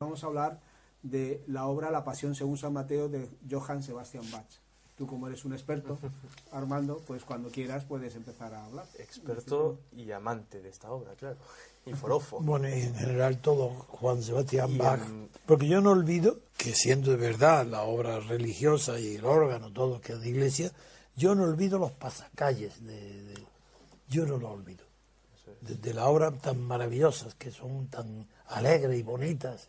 Vamos a hablar de la obra La Pasión según San Mateo de Johann Sebastian Bach. Tú, como eres un experto, Armando, pues cuando quieras puedes empezar a hablar. Experto y amante de esta obra, claro. Y forofo. Bueno, y en general todo Juan Sebastián Bach. Porque yo no olvido que, siendo de verdad la obra religiosa y el órgano, todo que es de iglesia, yo no olvido los pasacalles yo no lo olvido. De la obra tan maravillosas, que son tan alegres y bonitas.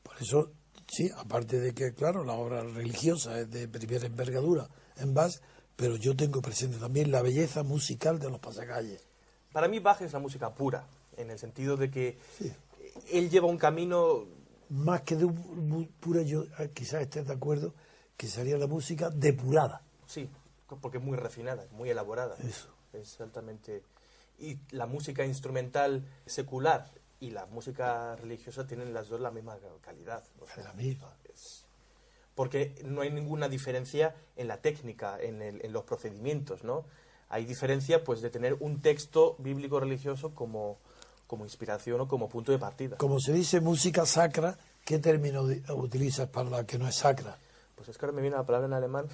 Por eso, sí, aparte de que, claro, la obra religiosa es de primera envergadura en Bach, pero yo tengo presente también la belleza musical de los pasacalles. Para mí Bach es la música pura, en el sentido de que Sí. él lleva un camino... Más que de pura, yo quizás estés de acuerdo, que sería la música depurada. Sí, porque es muy refinada, muy elaborada. Eso. Es altamente... Y la música instrumental secular y la música religiosa tienen las dos la misma calidad. O sea, La misma. porque no hay ninguna diferencia en la técnica, en los procedimientos, ¿no? Hay diferencia, pues, de tener un texto bíblico religioso como inspiración o como punto de partida. Como se dice música sacra, ¿qué término utilizas para la que no es sacra? Pues es que ahora me viene la palabra en alemán,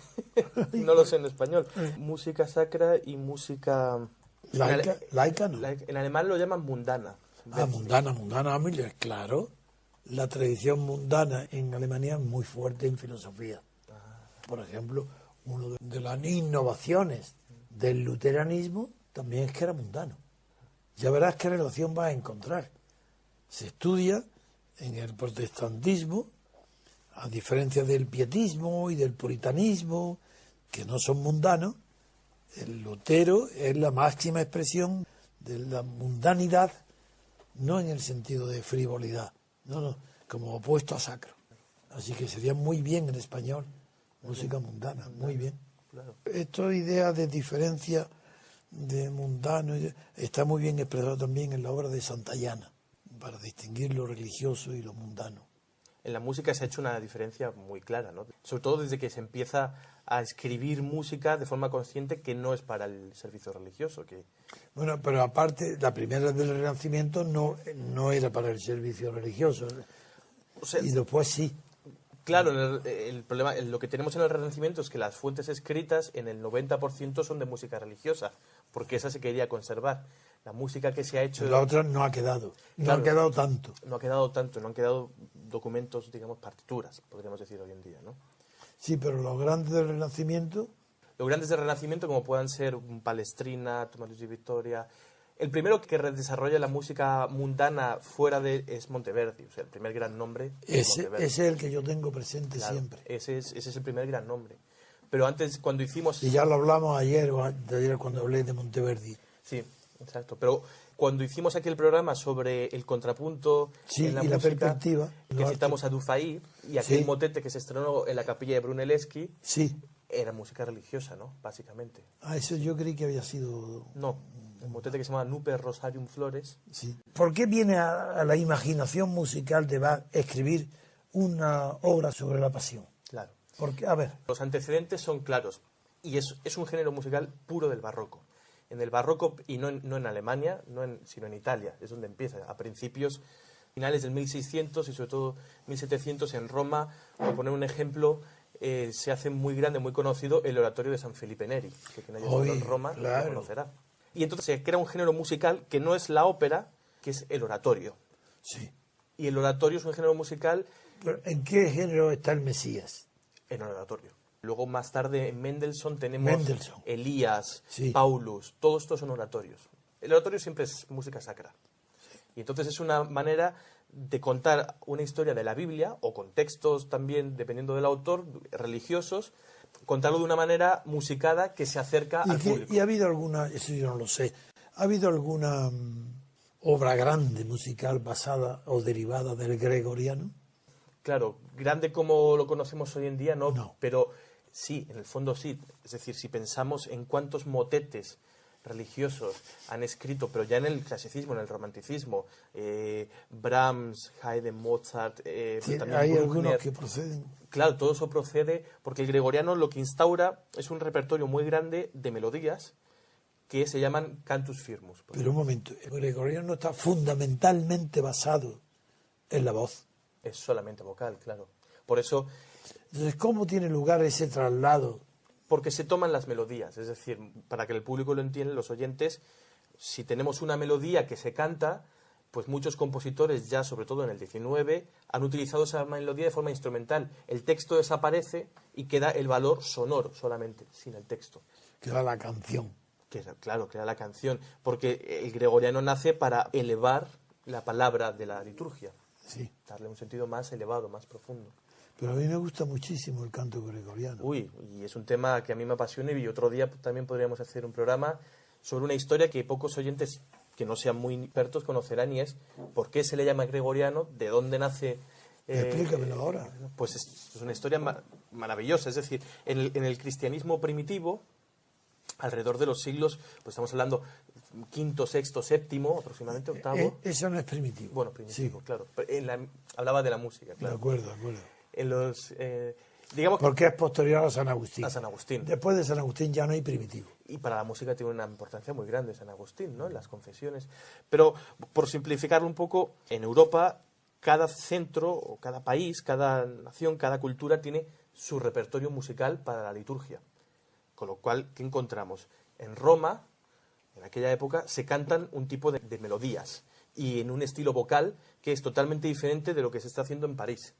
no lo sé en español. Música sacra y música... Laica no. En alemán lo llaman mundana. Mundana, Müller, claro. La tradición mundana en Alemania es muy fuerte en filosofía. Por ejemplo, una de las innovaciones del luteranismo también es que era mundano. Ya verás qué relación vas a encontrar. Se estudia en el protestantismo, a diferencia del pietismo y del puritanismo, que no son mundanos. El Lutero es la máxima expresión de la mundanidad, no en el sentido de frivolidad, no, como opuesto a sacro. Así que sería muy bien en español, música mundana, muy bien. Claro. Esta idea de diferencia de mundano está muy bien expresada también en la obra de Santayana, para distinguir lo religioso y lo mundano. En la música se ha hecho una diferencia muy clara, ¿no? Sobre todo desde que se empieza a escribir música de forma consciente que no es para el servicio religioso. Bueno, pero aparte, la primera del Renacimiento no era para el servicio religioso. O sea, Y después sí. Claro, el problema, lo que tenemos en el Renacimiento es que las fuentes escritas en el 90% son de música religiosa, porque esa se quería conservar. La música que se ha hecho... La otra no ha quedado, Claro, ha quedado tanto. No ha quedado tanto, no han quedado documentos, digamos, partituras, podríamos decir hoy en día, ¿no? Sí, pero los grandes del Renacimiento... Los grandes del Renacimiento, como puedan ser Palestrina, Tomás Luis de Victoria... El primero que desarrolla la música mundana fuera de es Monteverdi, o sea, el primer gran nombre es Monteverdi. Ese es el que yo tengo presente, claro, siempre. Ese es el primer gran nombre. Pero antes, cuando hicimos... Y ya lo hablamos ayer cuando hablé de Monteverdi. Sí, exacto. Pero cuando hicimos aquí el programa sobre el contrapunto en la música, la perspectiva, que citamos a Dufay, y aquel motete que se estrenó en la capilla de Brunelleschi, era música religiosa, ¿no? Básicamente. Eso yo creí que había sido... No, el motete que se llama Nuper Rosarium Flores. Sí. ¿Por qué viene a la imaginación musical de Bach escribir una obra sobre la pasión? Claro. Porque, a ver... Los antecedentes son claros, y es un género musical puro del barroco. En el barroco, y no en Alemania, sino en Italia, es donde empieza, a principios, finales del 1600 y sobre todo 1700 en Roma. Por poner un ejemplo, se hace muy grande, muy conocido el oratorio de San Felipe Neri, que quien haya estado en Roma lo conocerá. Y entonces se crea un género musical que no es la ópera, que es el oratorio. Sí. Y el oratorio es un género musical... ¿Pero en qué género está el Mesías? En el oratorio. Luego, más tarde, en Mendelssohn tenemos Elías, sí, Paulus, todos estos son oratorios. El oratorio siempre es música sacra. Sí. Y entonces es una manera de contar una historia de la Biblia, o con textos también, dependiendo del autor, religiosos, contarlo de una manera musicada que se acerca al público. ¿Y ha habido alguna, eso yo no lo sé, ha habido alguna obra grande musical basada o derivada del gregoriano? Claro, grande como lo conocemos hoy en día, no. Pero sí, en el fondo sí. Es decir, si pensamos en cuántos motetes religiosos han escrito, pero ya en el clasicismo, en el romanticismo, Brahms, Haydn, Mozart, también hay Bruckner, algunos que proceden. Claro, todo eso procede porque el gregoriano lo que instaura es un repertorio muy grande de melodías que se llaman cantus firmus. Pero un momento, el gregoriano está fundamentalmente basado en la voz. Es solamente vocal, claro. Por eso, Entonces, ¿cómo tiene lugar ese traslado? porque se toman las melodías, es decir, para que el público lo entienda, los oyentes, si tenemos una melodía que se canta, pues muchos compositores ya, sobre todo en el 19, han utilizado esa melodía de forma instrumental. El texto desaparece y queda el valor sonoro solamente, sin el texto. Que era la canción. Claro, que era la canción, porque el gregoriano nace para elevar la palabra de la liturgia, Sí. darle un sentido más elevado, más profundo. Pero a mí me gusta muchísimo el canto gregoriano. Uy, y es un tema que a mí me apasiona y otro día también podríamos hacer un programa sobre una historia que pocos oyentes que no sean muy expertos conocerán y es por qué se le llama gregoriano, de dónde nace. Explícamelo ahora. Pues es una historia maravillosa, es decir, en el cristianismo primitivo, alrededor de los siglos, pues estamos hablando quinto, sexto, séptimo, aproximadamente octavo. Eso no es primitivo. Bueno, primitivo, Sí. claro. Hablaba de la música, claro. De acuerdo, de acuerdo. En los, digamos, Porque es posterior a San Agustín. a San Agustín. Después de San Agustín ya no hay primitivo. Y para la música tiene una importancia muy grande San Agustín, ¿no? En las confesiones. Pero, por simplificarlo un poco, en Europa, cada centro, o cada país, cada nación, cada cultura tiene su repertorio musical para la liturgia. Con lo cual, ¿qué encontramos? En Roma, en aquella época, se cantan un tipo de melodías y en un estilo vocal que es totalmente diferente de lo que se está haciendo en París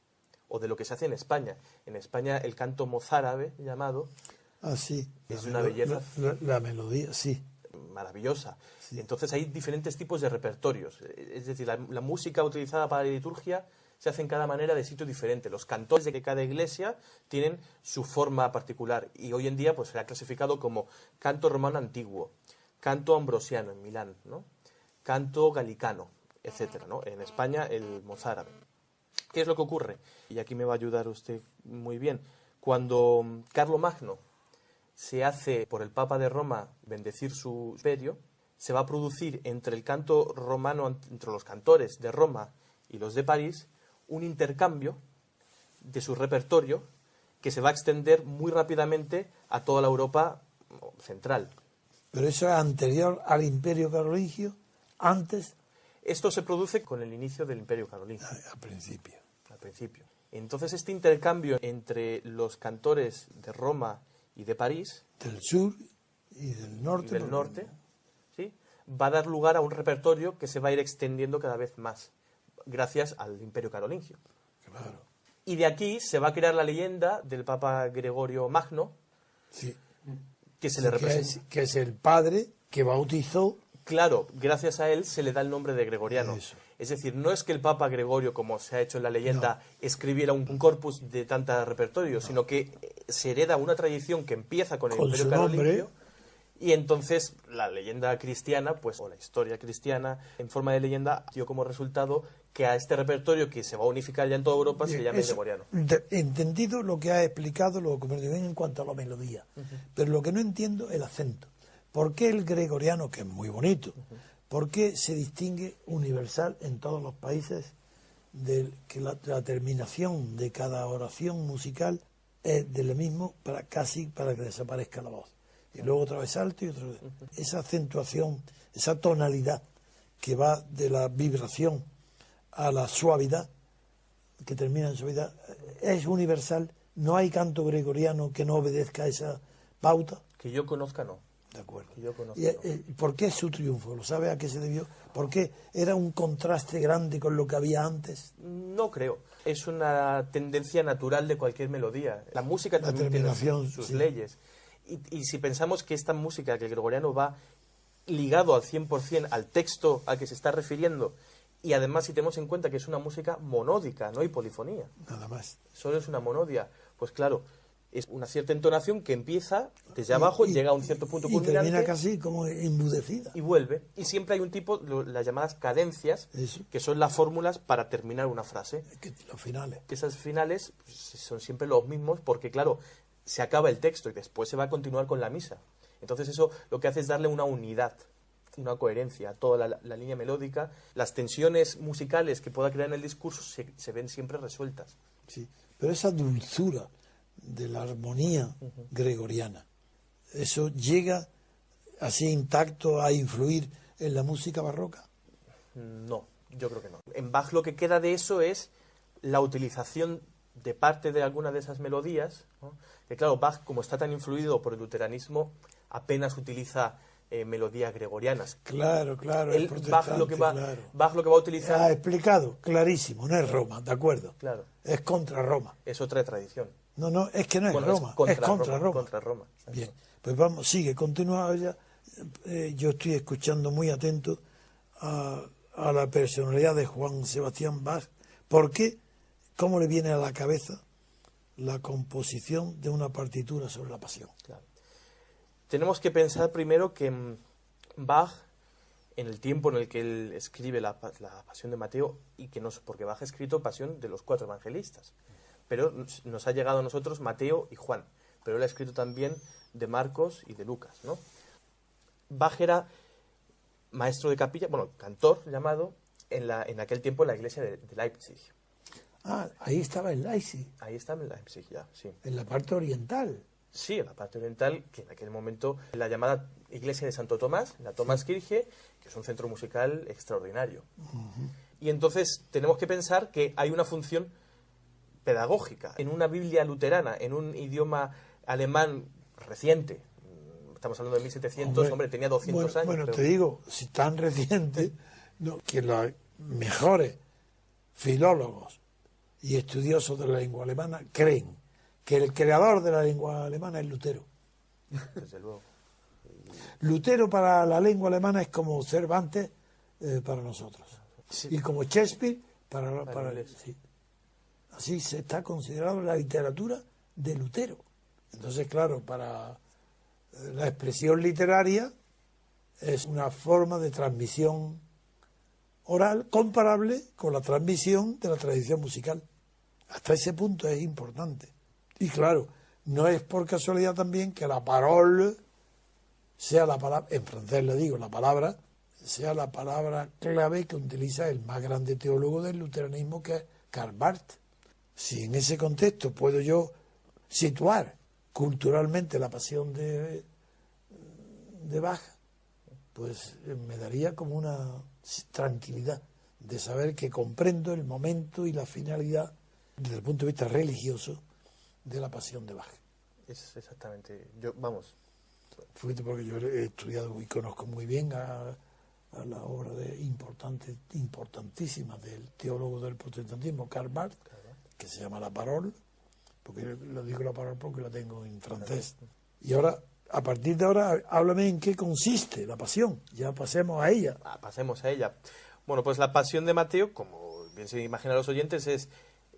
o de lo que se hace en España. En España, el canto mozárabe, llamado, Ah, sí. es una belleza La melodía, sí. maravillosa. Sí. Entonces hay diferentes tipos de repertorios. Es decir, la música utilizada para la liturgia se hace en cada manera de sitio diferente. Los cantores de cada iglesia tienen su forma particular y hoy en día pues se ha clasificado como canto romano antiguo, canto ambrosiano en Milán, ¿no? Canto galicano, etcétera, ¿no? En España el mozárabe. ¿Qué es lo que ocurre? Y aquí me va a ayudar usted muy bien. Cuando Carlomagno se hace por el Papa de Roma bendecir su imperio, se va a producir entre el canto romano, entre los cantores de Roma y los de París, un intercambio de su repertorio que se va a extender muy rápidamente a toda la Europa central. Pero eso es anterior al Imperio Carolingio, antes, Esto se produce con el inicio del Imperio Carolingio, al principio. al principio. Entonces este intercambio entre los cantores de Roma y de París Del sur y del norte. y del norte, ¿sí?, va a dar lugar a un repertorio que se va a ir extendiendo cada vez más, gracias al Imperio Carolingio. Claro, Y de aquí se va a crear la leyenda del Papa Gregorio Magno, sí. que se le representa. Que es el padre que bautizó. Claro, gracias a él se le da el nombre de gregoriano. Eso. Es decir, no es que el Papa Gregorio, como se ha hecho en la leyenda, escribiera un corpus de tanta repertorio, sino que se hereda una tradición que empieza con el Con Imperio su Carolingio. nombre. Y entonces la leyenda cristiana, pues, o la historia cristiana, en forma de leyenda, dio como resultado que a este repertorio que se va a unificar ya en toda Europa se llame Eso, gregoriano. entendido lo que ha explicado, lo que bien en cuanto a la melodía. Pero lo que no entiendo es el acento. ¿Por qué el gregoriano, que es muy bonito, por qué se distingue universal en todos los países que la terminación de cada oración musical es de lo mismo casi para que desaparezca la voz? Y luego otra vez alto y otra vez. Esa acentuación, esa tonalidad que va de la vibración a la suavidad, que termina en suavidad, es universal. No hay canto gregoriano que no obedezca a esa pauta. Que yo conozca, no. De acuerdo. Que yo conozca, ¿Y por qué su triunfo? ¿Lo sabe a qué se debió? ¿Por qué era un contraste grande con lo que había antes? No creo. Es una tendencia natural de cualquier melodía. La música La también tiene terminación, sus sí. leyes. Y si pensamos que esta música, que el gregoriano va ligado al 100% al texto al que se está refiriendo, y además si tenemos en cuenta que es una música monódica, no hay polifonía, Nada más. solo es una monodia, pues claro, es una cierta entonación que empieza desde abajo, llega a un cierto punto y termina culminante casi como embudecida. y vuelve. Y siempre hay un tipo, las llamadas cadencias, Eso. que son las fórmulas para terminar una frase. Los finales. Que esas finales pues, son siempre los mismos porque, claro, se acaba el texto y después se va a continuar con la misa. Entonces eso lo que hace es darle una unidad, una coherencia a toda la línea melódica. Las tensiones musicales que pueda crear en el discurso se ven siempre resueltas. Sí. Pero esa dulzura de la armonía gregoriana, ¿eso llega así intacto a influir en la música barroca? No, yo creo que no. En Bach lo que queda de eso es la utilización de parte de alguna de esas melodías, ¿no? Que claro, Bach, como está tan influido por el luteranismo, apenas utiliza melodías gregorianas. Claro, claro. Él, Bach, lo que va, claro. Bach lo que va a utilizar... Ha explicado, clarísimo, no es Roma, ¿de acuerdo? Claro. Es contra Roma. Es otra tradición. No, es que no es Bueno, Roma, es contra Roma. Contra Roma. Exacto. Bien, pues vamos, sigue, continúa ya. Yo estoy escuchando muy atento a la personalidad de Juan Sebastián Bach. ¿Por qué? ¿Cómo le viene a la cabeza la composición de una partitura sobre la pasión? Claro. Tenemos que pensar primero que Bach, en el tiempo en el que él escribe la Pasión de Mateo, y que no es porque Bach ha escrito Pasión de los 4 evangelistas, pero nos ha llegado a nosotros Mateo y Juan, pero él ha escrito también de Marcos y de Lucas, ¿no? Bach era maestro de capilla, bueno, cantor llamado, en aquel tiempo en la iglesia de Leipzig. Ah, ahí estaba en Leipzig, Ahí está en Leipzig ya, sí. en la parte oriental. Sí, en la parte oriental, que en aquel momento la llamada iglesia de Santo Tomás, la Thomaskirche, que es un centro musical extraordinario. Y entonces tenemos que pensar que hay una función pedagógica en una Biblia luterana, en un idioma alemán reciente. Estamos hablando de 1700, hombre, tenía 200 años. Bueno, pero... te digo, si tan reciente, no, que los mejores filólogos y estudiosos de la lengua alemana creen que el creador de la lengua alemana es Lutero. Desde luego. Lutero para la lengua alemana es como Cervantes para nosotros. Sí. Y como Shakespeare para sí. Así se está considerado la literatura de Lutero. Entonces, claro, para la expresión literaria es una forma de transmisión oral comparable con la transmisión de la tradición musical. Hasta ese punto es importante. Y claro, no es por casualidad también que la parole sea la palabra, en francés le digo, la palabra, sea la palabra clave que utiliza el más grande teólogo del luteranismo, que es Karl Barth. Si en ese contexto puedo yo situar culturalmente la pasión de Bach, pues me daría como una tranquilidad de saber que comprendo el momento y la finalidad desde el punto de vista religioso de la pasión de Bach. Es exactamente. Yo, vamos. Fíjate, porque yo he estudiado y conozco muy bien a la obra importantísima del teólogo del protestantismo, Karl Barth, que se llama La Parole, porque lo digo La Parole porque la tengo en francés. Y ahora, a partir de ahora, háblame en qué consiste la pasión. Ya pasemos a ella. Pasemos a ella. Bueno, pues la Pasión de Mateo, como bien se imaginan los oyentes, es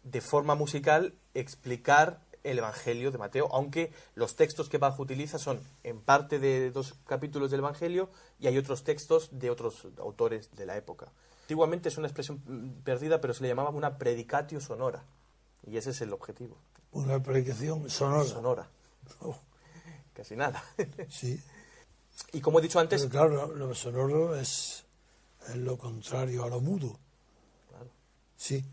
de forma musical explicar el Evangelio de Mateo, aunque los textos que Bach utiliza son en parte de 2 capítulos del Evangelio y hay otros textos de otros autores de la época. Antiguamente es una expresión perdida, pero se le llamaba una predicatio sonora, y ese es el objetivo. Una predicación sonora. Sonora. Oh. Casi nada. Sí. Y como he dicho antes... Pero claro, lo sonoro es lo contrario a lo mudo. Claro. Sí.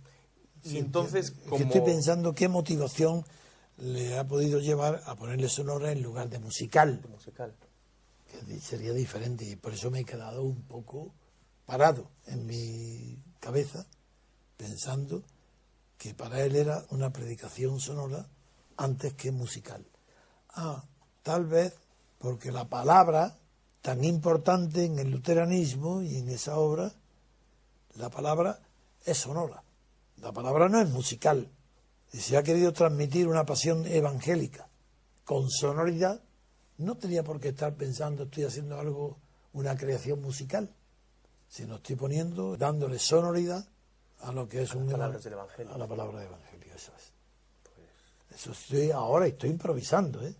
Y entonces, que como... estoy pensando qué motivación le ha podido llevar a ponerle sonora en lugar de musical. Musical. Que sería diferente, y por eso me he quedado un poco parado en mi cabeza, pensando que para él era una predicación sonora antes que musical. Tal vez porque la palabra, tan importante en el luteranismo y en esa obra, la palabra es sonora. La palabra no es musical. Si se ha querido transmitir una pasión evangélica con sonoridad, no tenía por qué estar pensando estoy haciendo algo, una creación musical, sino estoy poniendo, dándole sonoridad a lo que es las palabras del Evangelio. A la palabra del Evangelio, eso es. Eso estoy improvisando, ¿eh?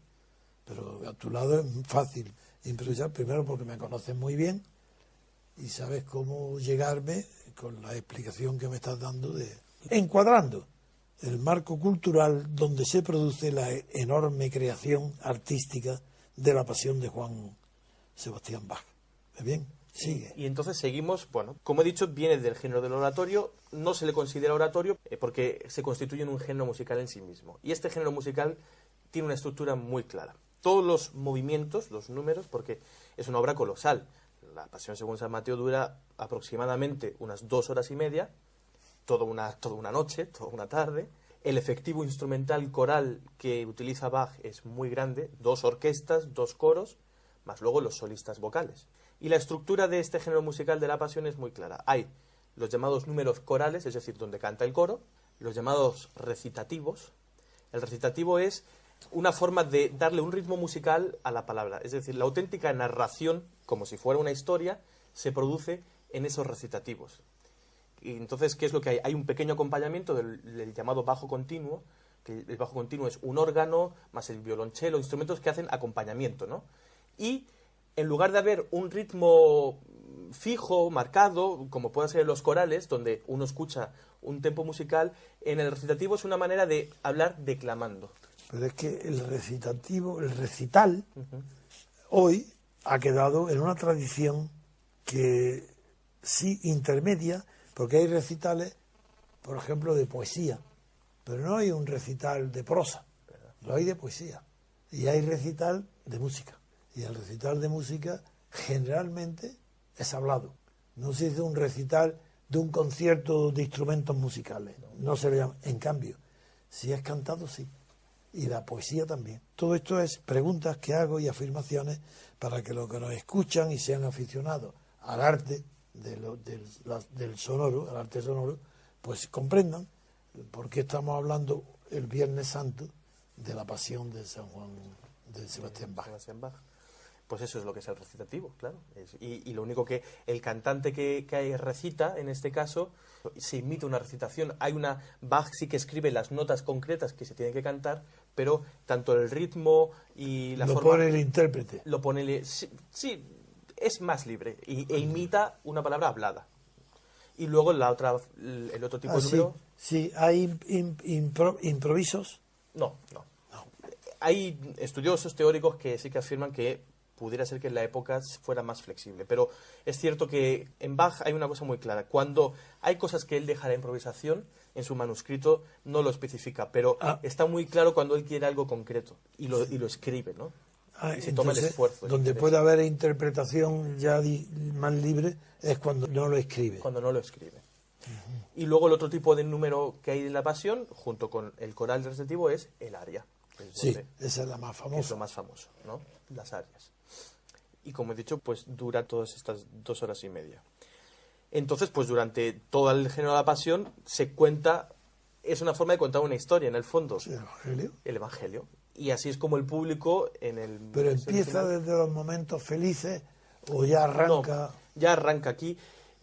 Pero a tu lado es fácil improvisar, primero porque me conoces muy bien y sabes cómo llegarme con la explicación que me estás dando encuadrando el marco cultural donde se produce la enorme creación artística de la pasión de Juan Sebastián Bach. ¿Ves bien? Sigue. Y entonces seguimos, bueno, como he dicho, viene del género del oratorio, no se le considera oratorio porque se constituye en un género musical en sí mismo. Y este género musical tiene una estructura muy clara. Todos los movimientos, los números, porque es una obra colosal. La Pasión según San Mateo dura aproximadamente unas 2 horas y media. toda una noche, toda una tarde. El efectivo instrumental coral que utiliza Bach es muy grande, 2 orquestas, 2 coros, más luego los solistas vocales. Y la estructura de este género musical de la Pasión es muy clara. Hay los llamados números corales, es decir, donde canta el coro, los llamados recitativos. El recitativo es una forma de darle un ritmo musical a la palabra, es decir, la auténtica narración, como si fuera una historia, se produce en esos recitativos. Y entonces, ¿qué es lo que hay? Hay un pequeño acompañamiento del llamado bajo continuo, que el bajo continuo es un órgano, más el violonchelo, instrumentos que hacen acompañamiento, ¿no? Y en lugar de haber un ritmo fijo, marcado, como puede ser en los corales, donde uno escucha un tempo musical, en el recitativo es una manera de hablar declamando. Pero es que el recital, hoy ha quedado en una tradición que sí intermedia, porque hay recitales, por ejemplo, de poesía, pero no hay un recital de prosa, lo hay de poesía. Y hay recital de música. Y el recital de música generalmente es hablado. No se dice un recital de un concierto de instrumentos musicales. No se le llama. En cambio, si es cantado, sí. Y la poesía también. Todo esto es preguntas que hago y afirmaciones para que los que nos escuchan y sean aficionados al arte del sonoro, al arte sonoro, pues comprendan por qué estamos hablando el Viernes Santo de la Pasión de San Juan de Sebastián Bach. Pues eso es lo que es el recitativo, claro. Y lo único que el cantante que recita, en este caso, se imita una recitación. Bach sí que escribe las notas concretas que se tienen que cantar, pero tanto el ritmo y la forma... Lo pone el intérprete. Lo pone... Sí, es más libre e imita una palabra hablada. Y luego el otro tipo de número... Sí, ¿hay improvisos? No. Hay estudiosos teóricos que sí que afirman que pudiera ser que en la época fuera más flexible. Pero es cierto que en Bach hay una cosa muy clara. Cuando hay cosas que él deja a la improvisación, en su manuscrito no lo especifica, pero está muy claro cuando él quiere algo concreto y lo escribe, ¿no? Y se toma el esfuerzo. Donde puede haber interpretación ya más libre es cuando no lo escribe. Cuando no lo escribe. Y luego el otro tipo de número que hay en la Pasión, junto con el coral recitativo, es el aria. Sí, esa es la más famosa. Es lo más famoso, ¿no? Las arias. Y como he dicho, pues dura todas estas 2 horas y media. Entonces, pues durante todo el género de la Pasión se cuenta, es una forma de contar una historia, en el fondo. ¿El Evangelio? El Evangelio. Y así es como el público ¿Pero empieza desde los momentos felices o ya arranca? No, ya arranca aquí.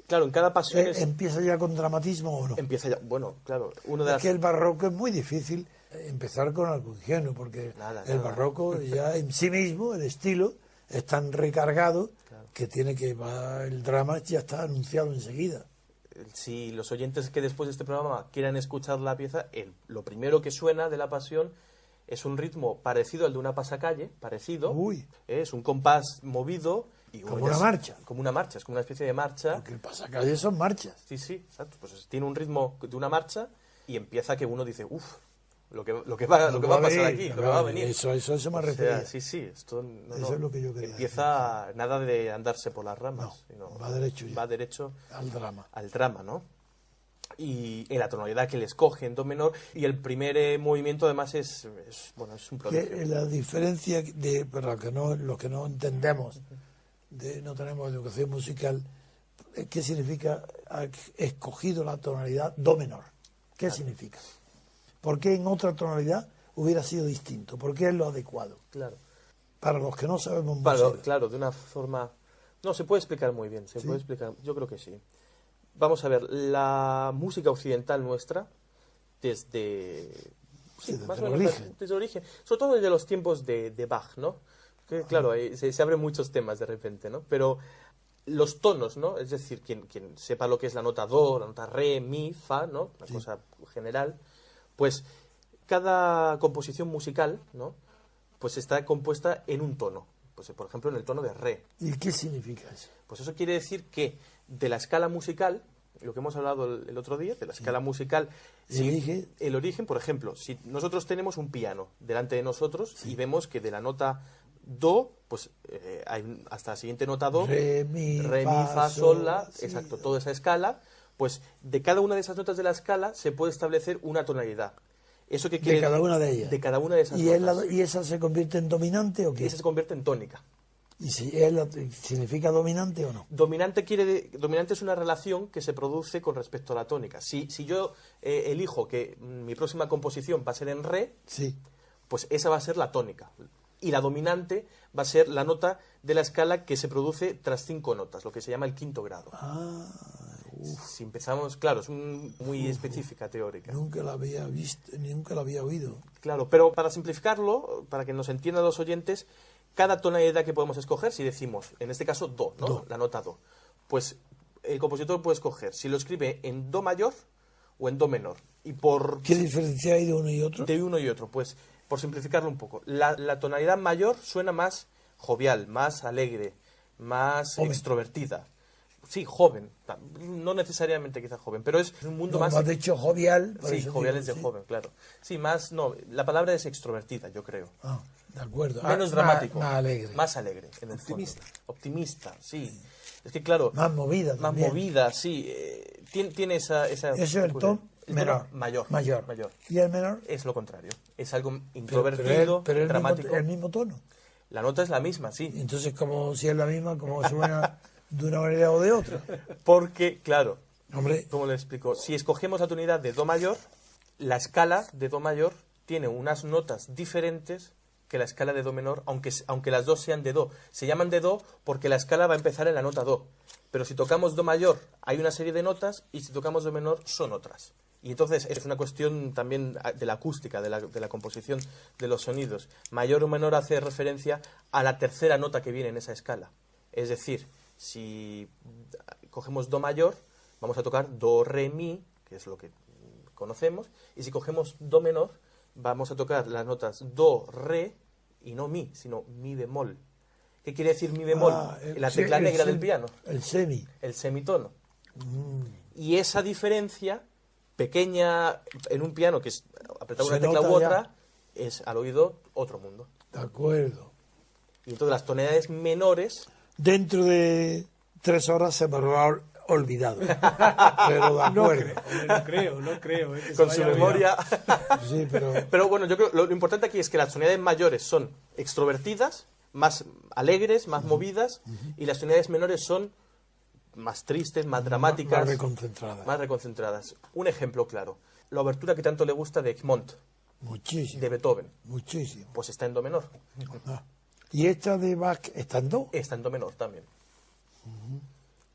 Claro, en cada Pasión ¿Empieza ya con dramatismo o no? Empieza ya, bueno, claro. Que el barroco es muy difícil empezar con algo ingenuo, porque el barroco ya en sí mismo, el estilo, es tan recargado que el drama ya está anunciado enseguida. Si los oyentes que después de este programa quieran escuchar la pieza, lo primero que suena de la Pasión es un ritmo parecido al de una pasacalle, es un compás movido. Y como una marcha. Como una marcha, es como una especie de marcha. Porque el pasacalle son marchas. Sí, exacto. Pues tiene un ritmo de una marcha y empieza que uno dice, lo que va a pasar aquí, lo que va a venir. Eso me refiero. Sí, esto eso es lo que yo quería empieza decir. Nada de andarse por las ramas. No, va derecho ya. Va derecho al drama, ¿no? Y en la tonalidad que le escoge en do menor, y el primer movimiento además es un prodigio. La diferencia para los que no entendemos, no tenemos educación musical, ¿qué significa ha escogido la tonalidad do menor? ¿Qué significa? ¿Por qué en otra tonalidad hubiera sido distinto? ¿Por qué es lo adecuado? Claro. Para los que no sabemos música. Claro, de una forma... No, se puede explicar muy bien, puede explicar, yo creo que sí. Vamos a ver, la música occidental nuestra, desde el origen, sobre todo desde los tiempos de Bach, ¿no? Que, claro, se abren muchos temas de repente, ¿no? Pero los tonos, ¿no? Es decir, quien sepa lo que es la nota do, la nota re, mi, fa, ¿no? Una cosa general, pues cada composición musical, ¿no? Pues está compuesta en un tono. Pues, por ejemplo, en el tono de re. ¿Y qué significa eso? Pues eso quiere decir que de la escala musical, lo que hemos hablado el otro día, de la escala musical, el origen, por ejemplo, si nosotros tenemos un piano delante de nosotros y vemos que de la nota do, pues hay hasta la siguiente nota do, re, mi, fa, sol, la, exacto, toda esa escala, Pues de cada una de esas notas de la escala se puede establecer una tonalidad. ¿Eso qué quiere? De cada una de ellas. De cada una de esas ¿Y, notas. ¿Y esa se convierte en dominante o qué? Y esa se convierte en tónica. ¿Y si significa dominante o no? Dominante es una relación que se produce con respecto a la tónica. Si yo elijo que mi próxima composición va a ser en re, Sí. pues esa va a ser la tónica. Y la dominante va a ser la nota de la escala que se produce tras 5 notas, lo que se llama el quinto grado. Si empezamos, claro, es muy específica, teórica. Nunca la había visto, nunca la había oído. Claro, pero para simplificarlo, para que nos entiendan los oyentes, cada tonalidad que podemos escoger, si decimos, en este caso do, ¿no? Do. La nota do, pues el compositor puede escoger si lo escribe en do mayor o en do menor. Y por ¿Qué diferencia hay de uno y otro? de uno y otro, pues por simplificarlo un poco, la tonalidad mayor suena más jovial, más alegre, más Joven. extrovertida. Sí, joven, no necesariamente quizá joven, pero es un mundo No, más... has dicho jovial. por Sí, eso jovial digo, es de sí. joven, claro. Sí, más, no, la palabra es extrovertida, yo creo. Ah, de acuerdo. Menos Ah, dramático. Más alegre. Más alegre, en el Optimista. fondo. Optimista, sí. Es que claro... Más movida Más también. movida, sí. Tiene esa... Eso es el tono menor. Mayor. Mayor. ¿Y el menor? Es lo contrario. Es algo Pero introvertido, pero el dramático. el mismo tono. La nota es la misma, sí. Entonces, como si es la misma, como suena de una manera o de otra. Porque, claro, Hombre, ¿cómo le explico? Si escogemos la tonalidad de do mayor, la escala de do mayor tiene unas notas diferentes que la escala de do menor, aunque las dos sean de do. Se llaman de do porque la escala va a empezar en la nota do. Pero si tocamos do mayor hay una serie de notas y si tocamos do menor son otras. Y entonces es una cuestión también de la acústica, de la composición de los sonidos. Mayor o menor hace referencia a la tercera nota que viene en esa escala. Es decir, si cogemos do mayor, vamos a tocar do, re, mi, que es lo que conocemos, y si cogemos do menor, vamos a tocar las notas do, re, y no mi, sino mi bemol. ¿Qué quiere decir mi bemol? La tecla negra del piano, El semi. el semitono. Y esa diferencia pequeña en un piano, que es apretar Se una tecla nota u ya. otra, es al oído otro mundo. De acuerdo. Y entonces las tonalidades menores... Dentro de 3 horas se me lo ha olvidado. Pero de acuerdo. No creo. Que se Con me su haya memoria. Sí, pero Pero bueno, yo creo lo importante aquí es que las tonalidades mayores son extrovertidas, más alegres, más movidas, y las tonalidades menores son más tristes, más dramáticas, más reconcentrada. más reconcentradas. Un ejemplo claro, la obertura que tanto le gusta de Egmont, Muchísimo. de Beethoven, Muchísimo. pues está en do menor. Ah. Y esta de Bach está en do. Está en do menor también.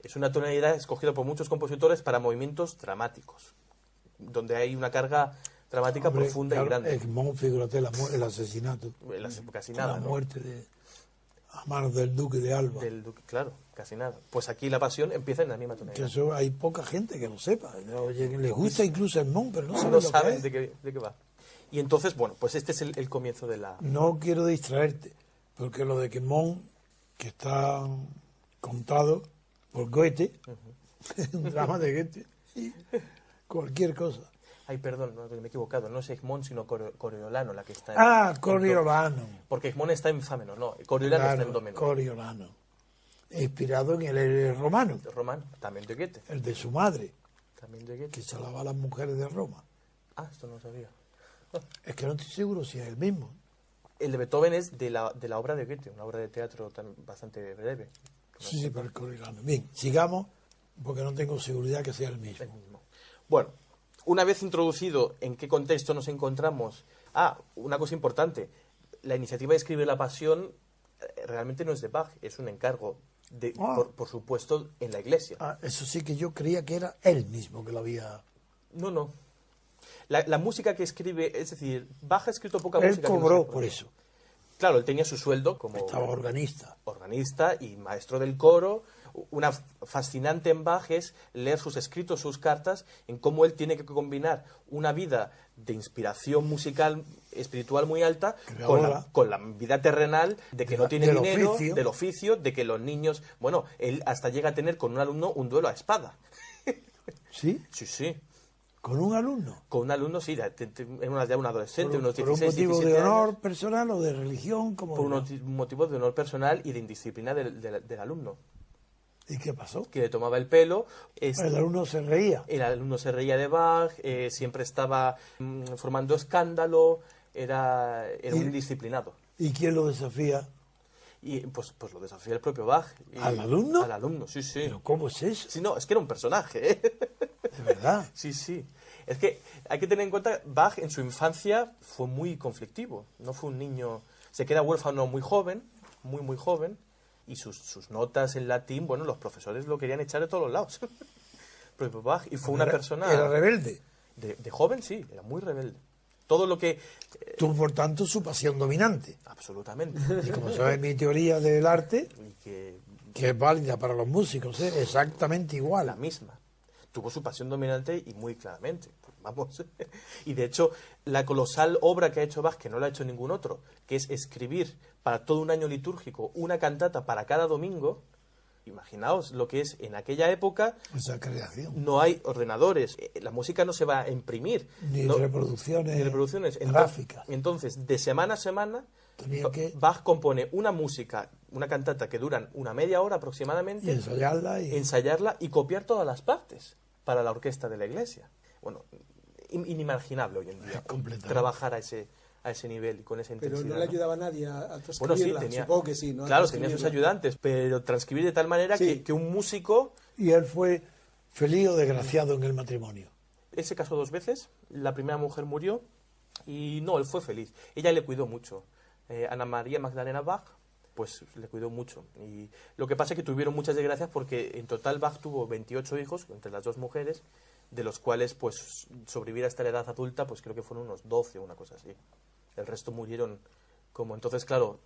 Es una tonalidad escogida por muchos compositores para movimientos dramáticos, donde hay una carga dramática Hombre, profunda claro, y grande. Egmont, fíjate el asesinato. Casi La nada, ¿no? muerte a manos del duque de Alba. Claro, casi nada. Pues aquí la pasión empieza en la misma Que tonalidad. eso hay poca gente que lo sepa. Oye, que les gusta incluso Egmont, pero no saben No lo saben que es. de qué va. Y entonces, bueno, pues este es el comienzo de la... No quiero distraerte, porque lo de Egmont, que está contado por Goethe, un drama de Goethe, y cualquier cosa. Ay, perdón, no, me he equivocado. No es Egmont, sino Coriolano la que está en... Ah, en Coriolano. porque Egmont está en fa menor, no. Coriolano está en do menor. Coriolano. Inspirado en el romano, Román, también de Goethe. el de su madre, También de Goethe. que se alaba a las mujeres de Roma. Ah, esto no lo sabía. Es que no estoy seguro si es el mismo. El de Beethoven es de la obra de Goethe, una obra de teatro bastante breve. Sí, pero el Coriolano. Bien, sigamos, porque no tengo seguridad que sea el mismo. El mismo. Bueno, una vez introducido en qué contexto nos encontramos... Ah, una cosa importante. La iniciativa de escribir La Pasión realmente no es de Bach, es un encargo, por supuesto, en la Iglesia. Ah, eso sí que yo creía que era él mismo que lo había... No. La música que escribe, es decir, Bach ha escrito poca Él música. que no cobró sea por propia. eso. Claro, él tenía su sueldo como Estaba organista. organista y maestro del coro. Una fascinante en Bach es leer sus escritos, sus cartas, en cómo él tiene que combinar una vida de inspiración musical, espiritual muy alta, con la vida terrenal, de que no tiene dinero, del oficio, de que los niños... Bueno, él hasta llega a tener con un alumno un duelo a espada. ¿Sí? Sí. ¿Con un alumno? Con un alumno, sí, en ya un adolescente, unos ¿Por un 16, motivo 17 de honor años. personal o de religión? Como Por un motivo de honor personal y de indisciplina del alumno. ¿Y qué pasó? que le tomaba el pelo. El alumno se reía. El alumno se reía de Bach, siempre estaba formando escándalo, era un indisciplinado. ¿Y quién lo desafía? Y pues lo desafía el propio Bach. ¿Al alumno? Al alumno, sí, sí. ¿Pero cómo es eso? Sí, no, es que era un personaje, ¿eh? ¿De verdad? Sí, sí. Es que hay que tener en cuenta, Bach en su infancia fue muy conflictivo. No fue un niño... Se queda huérfano muy joven, muy joven, y sus notas en latín, bueno, los profesores lo querían echar de todos los lados. Pero Bach, y fue una persona... ¿Era rebelde? De joven, sí, era muy rebelde. Todo lo que... Tuvo, por tanto, su pasión dominante. Absolutamente. Y como sabes mi teoría del arte, Y que que es válida para los músicos, ¿eh? Exactamente la igual. misma. Tuvo su pasión dominante y muy claramente. Pues vamos. Y de hecho, la colosal obra que ha hecho Bach, que no la ha hecho ningún otro, que es escribir para todo un año litúrgico una cantata para cada domingo. Imaginaos lo que es en aquella época. Esa creación. No hay ordenadores, la música no se va a imprimir. Ni no- reproducciones, ni reproducciones. gráficas. Entonces, de semana a semana, Tenía que Bach compone una música, una cantata que duran una media hora y aproximadamente, ensayarla y ensayarla y copiar todas las partes para la orquesta de la iglesia. Bueno, inimaginable hoy en día Completamente. trabajar a ese nivel y con esa Pero intensidad. no le ayudaba a nadie a Bueno, sí, transcribirla. tenía, Supongo que sí, ¿no? A claro, tenía sus transcribirla. ayudantes, pero transcribir de tal manera Sí. que un músico... y él fue feliz o desgraciado en el matrimonio. Él se casó 2 veces, la primera mujer murió y no, él fue feliz. Ella le cuidó mucho. Ana María Magdalena Bach, pues le cuidó mucho. Y lo que pasa es que tuvieron muchas desgracias porque en total Bach tuvo 28 hijos entre las 2 mujeres, de los cuales pues sobrevivir hasta la edad adulta pues creo que fueron unos 12 o una cosa así. El resto murieron como... Entonces, claro,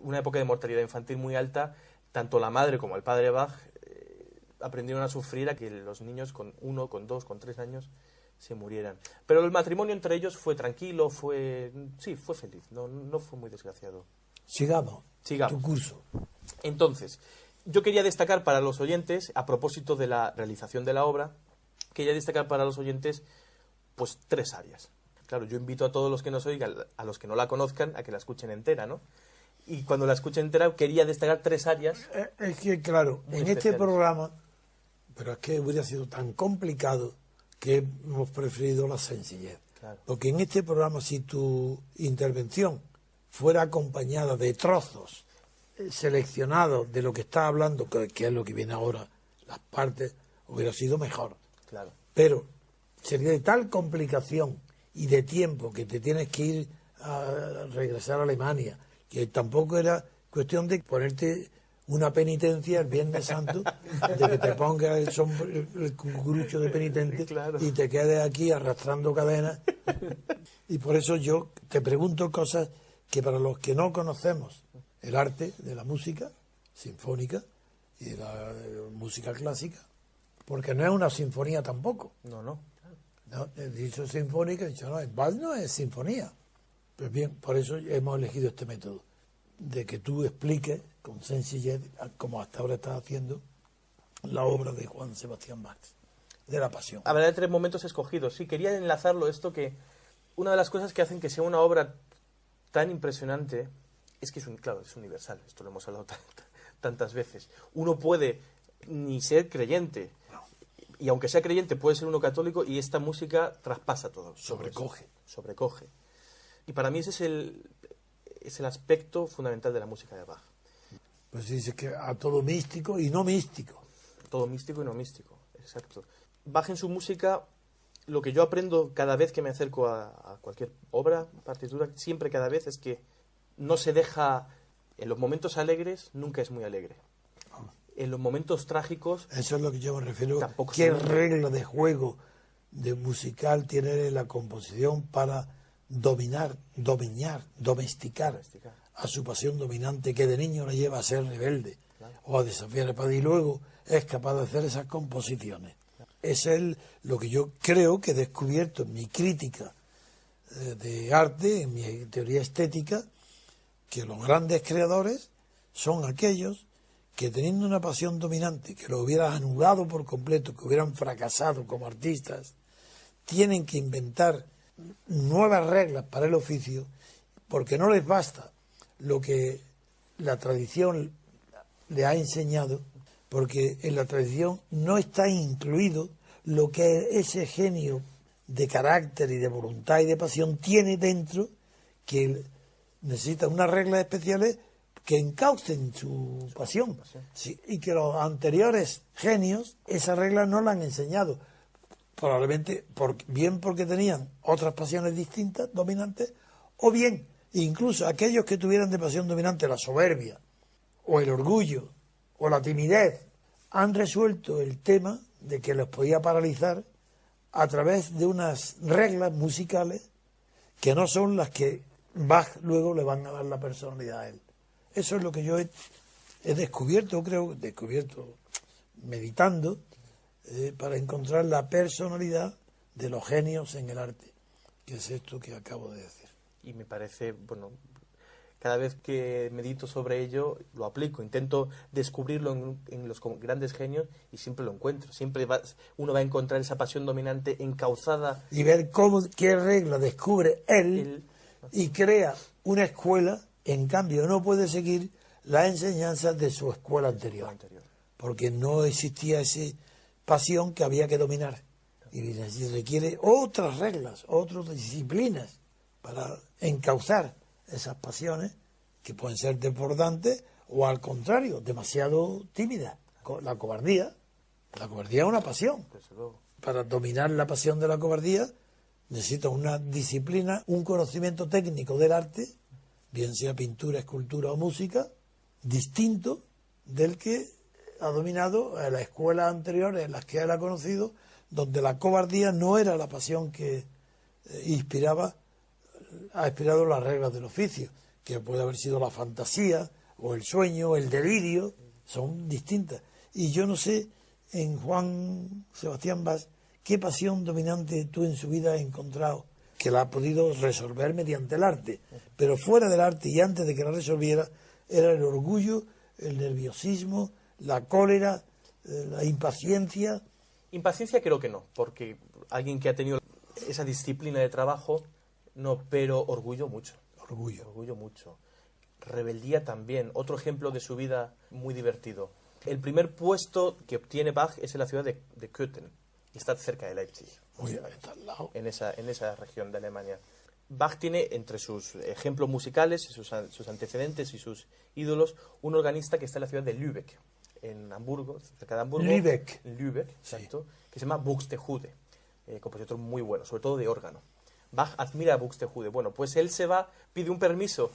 una época de mortalidad infantil muy alta, tanto la madre como el padre Bach aprendieron a sufrir a que los niños con 1, con 2, con 3 años se murieran. Pero el matrimonio entre ellos fue tranquilo, fue feliz, no fue muy desgraciado. Sigamos. Sigamos. Tu curso. Entonces, yo quería destacar para los oyentes, a propósito de la realización de la obra, quería destacar para los oyentes pues 3 áreas. Claro, yo invito a todos los que nos oigan, a los que no la conozcan, a que la escuchen entera, ¿no? Y cuando la escuchen entera quería destacar 3 áreas. Es que, claro, Muy en este especiales. programa, pero es que hubiera sido tan complicado que hemos preferido la sencillez. Claro. Porque en este programa, si tu intervención fuera acompañada de trozos seleccionados de lo que está hablando, que es lo que viene ahora, las partes, hubiera sido mejor. Claro. Pero sería de tal complicación y de tiempo que te tienes que ir a regresar a Alemania, que tampoco era cuestión de ponerte una penitencia el Viernes Santo, de que te pongas el cucurucho de penitente Claro. y te quedes aquí arrastrando cadenas. Y por eso yo te pregunto cosas que para los que no conocemos el arte de la música sinfónica y de la música clásica, porque no es una sinfonía tampoco. No. No, he dicho sinfónica, he dicho no, en Bach no es sinfonía. Pues bien, por eso hemos elegido este método, de que tú expliques con sencillez, como hasta ahora estás haciendo, la obra de Juan Sebastián Bach, de la Pasión. Habrá de 3 momentos escogidos. Sí, quería enlazarlo esto, que una de las cosas que hacen que sea una obra tan impresionante es que claro, es universal. Esto lo hemos hablado tantas veces. Uno puede ni ser creyente, y aunque sea creyente puede ser uno católico, y esta música traspasa todo. Sobrecoge. Sobrecoge. Y para mí ese es el aspecto fundamental de la música de Bach. Pues dice que a todo místico y no místico. Todo místico y no místico, exacto. Bach en su música, lo que yo aprendo cada vez que me acerco a cualquier obra, partitura, siempre cada vez es que no se deja, en los momentos alegres nunca es muy alegre. En los momentos trágicos Eso es lo que yo me refiero. Tampoco ¿Qué son- regla de juego de musical tiene la composición para domesticar Domesticar. a su pasión dominante que de niño le lleva a ser rebelde o a desafiar al padre y luego es capaz de hacer esas composiciones? Ese es lo que yo creo que he descubierto en mi crítica de arte, en mi teoría estética, que los grandes creadores son aquellos que teniendo una pasión dominante, que lo hubieran anulado por completo, que hubieran fracasado como artistas, tienen que inventar nuevas reglas para el oficio, porque no les basta lo que la tradición le ha enseñado, porque en la tradición no está incluido lo que ese genio de carácter y de voluntad y de pasión tiene dentro, que necesita unas reglas especiales que encaucen su pasión. Sí, y que los anteriores genios esa regla no la han enseñado, probablemente bien porque tenían otras pasiones distintas, dominantes, o bien incluso aquellos que tuvieran de pasión dominante la soberbia o el orgullo o la timidez, han resuelto el tema de que los podía paralizar a través de unas reglas musicales que no son las que Bach luego le van a dar la personalidad a él. Eso es lo que yo he descubierto, meditando, para encontrar la personalidad de los genios en el arte, que es esto que acabo de decir. Y me parece, bueno, cada vez que medito sobre ello, lo aplico, intento descubrirlo en los grandes genios y siempre lo encuentro. Siempre uno va a encontrar esa pasión dominante encauzada. Y ver qué regla descubre él y crea una escuela. En cambio, no puede seguir las enseñanzas de su escuela anterior, porque no existía esa pasión que había que dominar. Y requiere otras reglas, otras disciplinas para encauzar esas pasiones que pueden ser desbordantes o, al contrario, demasiado tímidas. La cobardía es una pasión. Para dominar la pasión de la cobardía necesita una disciplina, un conocimiento técnico del arte, bien sea pintura, escultura o música, distinto del que ha dominado en las escuelas anteriores en las que él ha conocido, donde la cobardía no era la pasión que ha inspirado las reglas del oficio, que puede haber sido la fantasía o el sueño o el delirio, son distintas. Y yo no sé, en Juan Sebastián Bach, qué pasión dominante tú en su vida has encontrado, que la ha podido resolver mediante el arte, pero fuera del arte y antes de que la resolviera, era el orgullo, el nerviosismo, la cólera, la impaciencia. Impaciencia creo que no, porque alguien que ha tenido esa disciplina de trabajo, no, pero orgullo mucho. Orgullo mucho. Rebeldía también, otro ejemplo de su vida muy divertido. El primer puesto que obtiene Bach es en la ciudad de Köthen, y está cerca de Leipzig. Está al lado. En esa región de Alemania. Bach tiene entre sus ejemplos musicales, sus antecedentes y sus ídolos, un organista que está en la ciudad de Lübeck, en Hamburgo, cerca de Hamburgo. Lübeck, exacto, que se llama Buxtehude, compositor muy bueno, sobre todo de órgano. Bach admira a Buxtehude. Bueno, pues él se va, pide un permiso,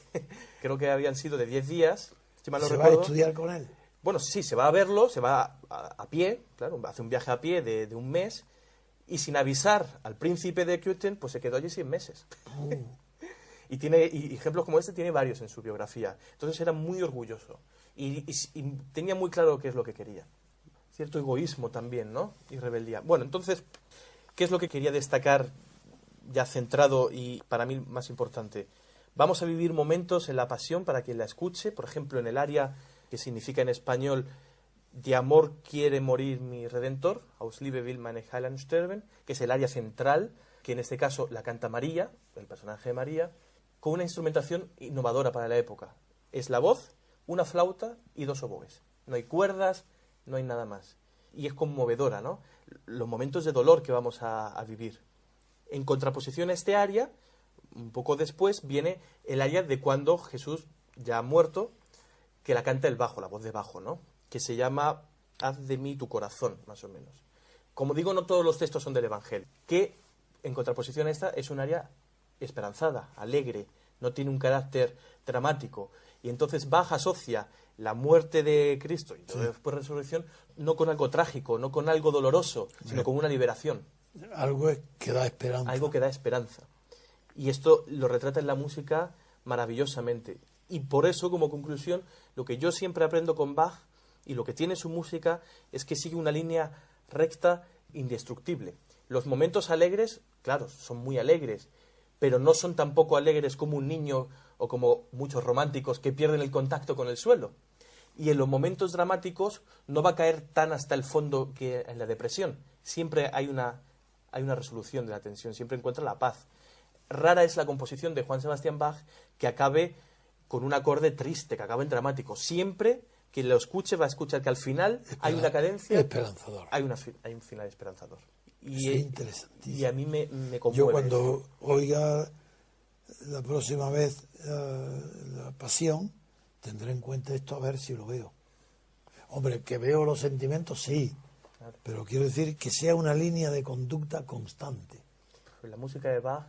creo que habían sido de 10 días, si mal no recuerdo. ¿Va a estudiar con él? Bueno, sí, se va a verlo, se va a pie, claro, hace un viaje a pie de un mes, y sin avisar al príncipe de Köthen, pues se quedó allí 100 meses. Y ejemplos como este tiene varios en su biografía. Entonces era muy orgulloso y tenía muy claro qué es lo que quería. Cierto egoísmo también, ¿no? Y rebeldía. Bueno, entonces, ¿qué es lo que quería destacar ya centrado y para mí más importante? Vamos a vivir momentos en la pasión para quien la escuche, por ejemplo, en el aria que significa en español "De amor quiere morir mi redentor", Aus Liebe will meine Heiland sterben, que es el aria central, que en este caso la canta María, el personaje de María, con una instrumentación innovadora para la época. Es la voz, una flauta y 2 oboes. No hay cuerdas, no hay nada más. Y es conmovedora, ¿no? Los momentos de dolor que vamos a vivir. En contraposición a este aria, un poco después, viene el aria de cuando Jesús ya ha muerto, que la canta el bajo, la voz de bajo, ¿no? Que se llama "Haz de mí tu corazón", más o menos. Como digo, no todos los textos son del Evangelio, que en contraposición a esta es un aria esperanzada, alegre, no tiene un carácter dramático. Y entonces Bach asocia la muerte de Cristo y después la resurrección no con algo trágico, no con algo doloroso, sino con una liberación. Algo que da esperanza. Algo que da esperanza. Y esto lo retrata en la música maravillosamente. Y por eso, como conclusión, lo que yo siempre aprendo con Bach y lo que tiene su música es que sigue una línea recta, indestructible. Los momentos alegres, claro, son muy alegres, pero no son tampoco alegres como un niño o como muchos románticos que pierden el contacto con el suelo. Y en los momentos dramáticos no va a caer tan hasta el fondo que en la depresión. Siempre hay una resolución de la tensión, siempre encuentra la paz. Rara es la composición de Juan Sebastián Bach que acabe con un acorde triste, que acabe en dramático. Siempre quien lo escuche va a escuchar que al final hay una cadencia, esperanzador. hay un final esperanzador. Y es interesantísimo. Y a mí me conmueve. Yo cuando oiga la próxima vez la Pasión, tendré en cuenta esto a ver si lo veo. Hombre, que veo los sentimientos, sí, Claro. pero quiero decir que sea una línea de conducta constante. La música de Bach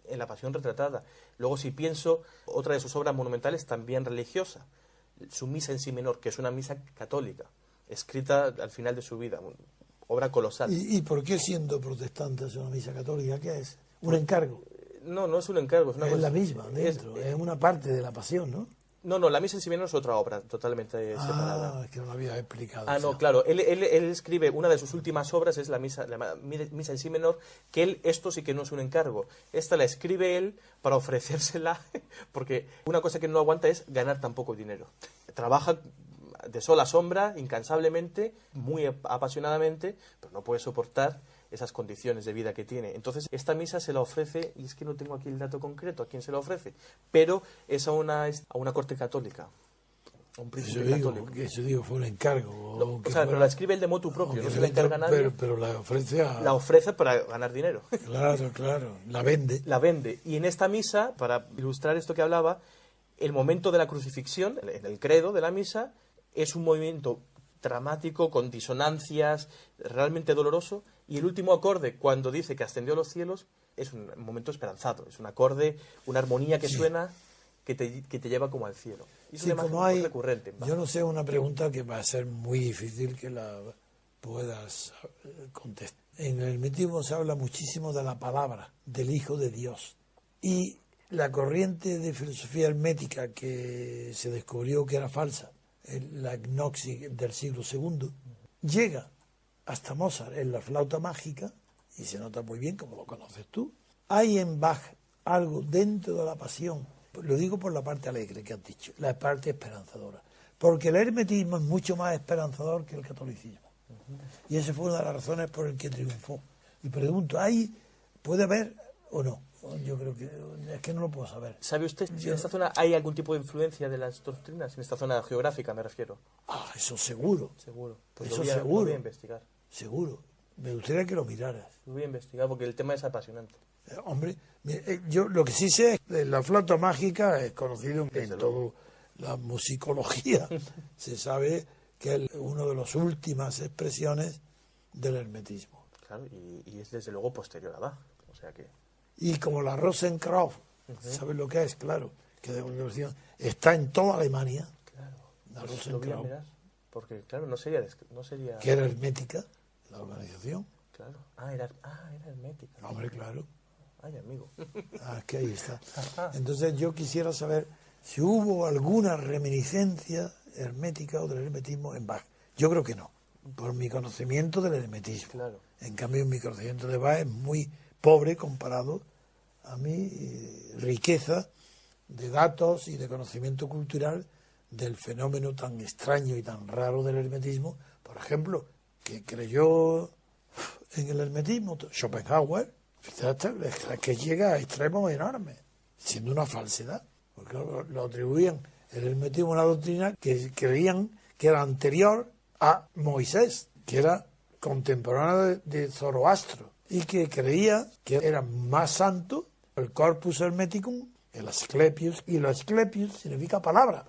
en la Pasión retratada. Luego, si pienso, otra de sus obras monumentales también religiosa, su Misa en Si menor, que es una misa católica, escrita al final de su vida, obra colosal. ¿Y por qué siendo protestante es una misa católica? ¿Qué es? ¿Un encargo? No es un encargo, es una Es cosa- la misma, dentro, es una parte de la Pasión, ¿no? No, la Misa en Si menor es otra obra totalmente separada. Ah, es que no lo había explicado. Ah, no, eso. claro. Él escribe, una de sus últimas obras es la misa en Si menor, que esto sí que no es un encargo. Esta la escribe él para ofrecérsela, porque una cosa que no aguanta es ganar tan poco dinero. Trabaja de sol a sombra, incansablemente, muy apasionadamente, pero no puede soportar esas condiciones de vida que tiene. Entonces, esta misa se la ofrece, y es que no tengo aquí el dato concreto a quién se la ofrece, pero es a una corte católica, a un príncipe católico. Eso digo, fue un encargo. O sea, pero la escribe él de motu propio, no se la encarga a nadie. Pero la ofrece a... La ofrece para ganar dinero. Claro, la vende. La vende. Y en esta misa, para ilustrar esto que hablaba, el momento de la crucifixión, en el credo de la misa, es un movimiento dramático, con disonancias, realmente doloroso, y el último acorde, cuando dice que ascendió a los cielos, es un momento esperanzado, es un acorde, una armonía que suena, que te lleva como al cielo. Y es Sí, una imagen como hay, muy recurrente. yo no sé, una pregunta que va a ser muy difícil que la puedas contestar. En el hermetismo se habla muchísimo de la palabra, del Hijo de Dios. Y la corriente de filosofía hermética que se descubrió que era falsa, la gnosis del siglo II, llega hasta Mozart en la flauta mágica, y se nota muy bien, como lo conoces tú. Hay en Bach algo dentro de la pasión, lo digo por la parte alegre que has dicho, la parte esperanzadora, porque el hermetismo es mucho más esperanzador que el catolicismo, y esa fue una de las razones por el que triunfó. Y pregunto, ¿puede haber o no? Yo creo que es que no lo puedo saber. ¿Sabe usted si en esta zona hay algún tipo de influencia de las doctrinas? En esta zona geográfica me refiero. Eso seguro. Seguro. Pues Eso lo seguro. voy a investigar. Seguro. Me gustaría que lo miraras. Lo voy a investigar porque el tema es apasionante. Hombre, yo lo que sí sé es que la flauta mágica es conocido en toda la musicología. Se sabe que es una de las últimas expresiones del hermetismo. Claro, y es desde luego posterior a Bach. O sea que... Y como la Rosenkreuz, ¿sabes lo que es? Claro, que de universidad está en toda Alemania. Claro. La Pues lo voy a Rosenkreuz, mirar, porque claro, no sería... que era hermética, la organización. Claro. Era hermética. Hombre, claro. Ay, amigo. Es que ahí está. Entonces yo quisiera saber si hubo alguna reminiscencia hermética o del hermetismo en Bach. Yo creo que no, por mi conocimiento del hermetismo. Claro. En cambio, mi conocimiento de Bach es muy pobre comparado a mi riqueza de datos y de conocimiento cultural del fenómeno tan extraño y tan raro del hermetismo. Por ejemplo, que creyó en el hermetismo Schopenhauer, que llega a extremos enormes, siendo una falsedad, porque lo atribuían el hermetismo a una doctrina que creían que era anterior a Moisés, que era contemporáneo de Zoroastro, y que creía que era más santo el corpus hermeticum, el Asclepius, y el Asclepius significa palabra,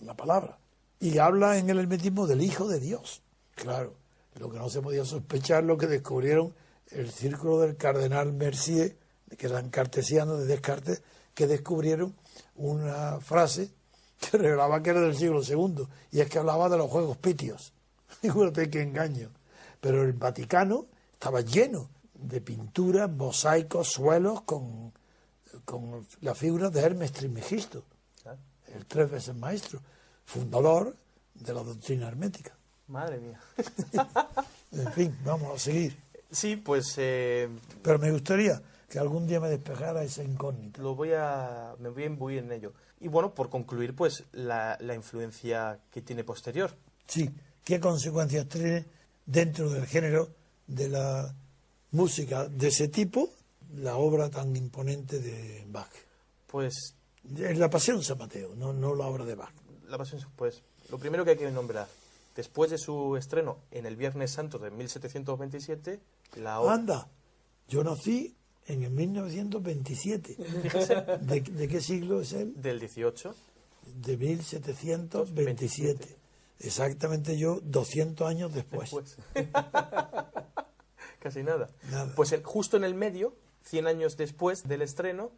la palabra, y habla en el hermetismo del Hijo de Dios. Claro, lo que no se podía sospechar, lo que descubrieron el círculo del cardenal Mercier, que eran cartesianos de Descartes, que descubrieron una frase que revelaba que era del siglo II, y es que hablaba de los juegos pitios. Fíjate qué engaño. Pero el Vaticano estaba lleno de pinturas, mosaicos, suelos con la figura de Hermes Trismegisto, el 3 veces maestro, fundador de la doctrina hermética. Madre mía. En fin, vamos a seguir. Sí, pues... Pero me gustaría que algún día me despejara esa incógnita. me voy a imbuir en ello. Y bueno, por concluir, pues la influencia que tiene posterior. Sí, ¿qué consecuencias tiene dentro del género de la música de ese tipo la obra tan imponente de Bach? Pues La Pasión de San Mateo, no la obra de Bach. la pasión, pues Lo primero que hay que nombrar, después de su estreno en el Viernes Santo de 1727, la obra... Anda, yo nací en el 1927. ¿De qué siglo es él? Del 18. De 1727. Exactamente yo, 200 años después. Casi nada. Nada. Pues justo en el medio, 100 años después del estreno,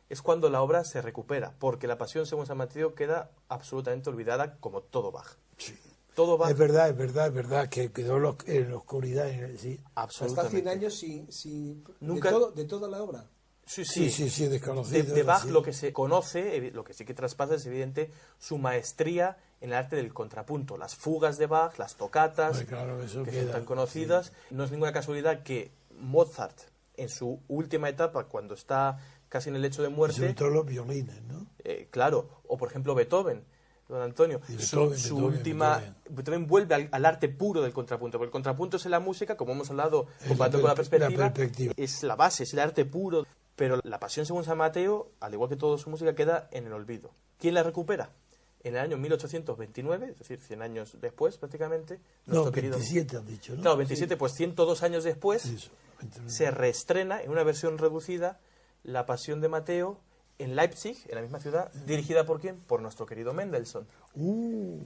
es cuando la obra se recupera, porque la Pasión según San Mateo queda absolutamente olvidada, como todo Bach. Sí. Todo Bach. Es verdad, que quedó en la oscuridad. Sí. Hasta 100 Absolutamente. años sí, Nunca- de toda la obra. Sí, Sí, desconocido. De Bach sí. lo que se conoce, lo que sí que traspasa es evidente su maestría en el arte del contrapunto. Las fugas de Bach, las tocatas, Pues claro, eso que queda, son tan conocidas. No es ninguna casualidad que Mozart, en su última etapa, cuando está casi en el lecho de Y sobre muerte, todo los violines, ¿no? claro, o por ejemplo Beethoven, don Antonio, Y su Beethoven, última... Beethoven vuelve al arte puro del contrapunto, porque el contrapunto es en la música, como hemos hablado, comparando con la perspectiva, es la base, es el arte puro. Pero la Pasión según San Mateo, al igual que toda su música, queda en el olvido. ¿Quién la recupera? En el año 1829, es decir, 100 años después prácticamente, nuestro No, querido... 27 has dicho, ¿no? Claro, 27, pues 102 años después, Eso, 29. se reestrena en una versión reducida la Pasión de Mateo en Leipzig, en la misma ciudad, dirigida por ¿quién? Por nuestro querido Mendelssohn.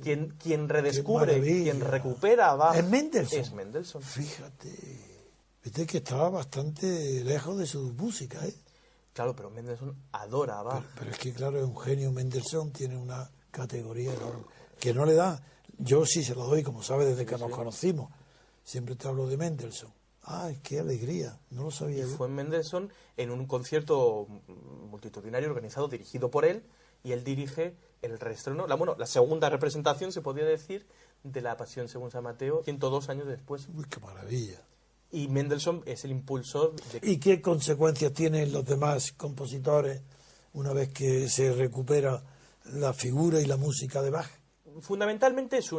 Quien redescubre, maravilla. quien recupera a Bach ¿Es Mendelssohn? es Mendelssohn. Fíjate, viste que estaba bastante lejos de su música, ¿eh? Claro, pero Mendelssohn adora a Bach. Pero es que, claro, Eugenio Mendelssohn tiene una categoría enorme que no le da. Yo sí se lo doy, como sabes, desde que nos conocimos. Siempre te hablo de Mendelssohn. ¡Ay, qué alegría! No lo sabía yo. Fue Mendelssohn en un concierto multitudinario organizado, dirigido por él, y él dirige el reestreno, la segunda representación, se podría decir, de la Pasión según San Mateo, 102 años después. Uy, qué maravilla. Y Mendelssohn es el impulsor de... ¿Y qué consecuencias tienen los demás compositores una vez que se recupera la figura y la música de Bach? Fundamentalmente es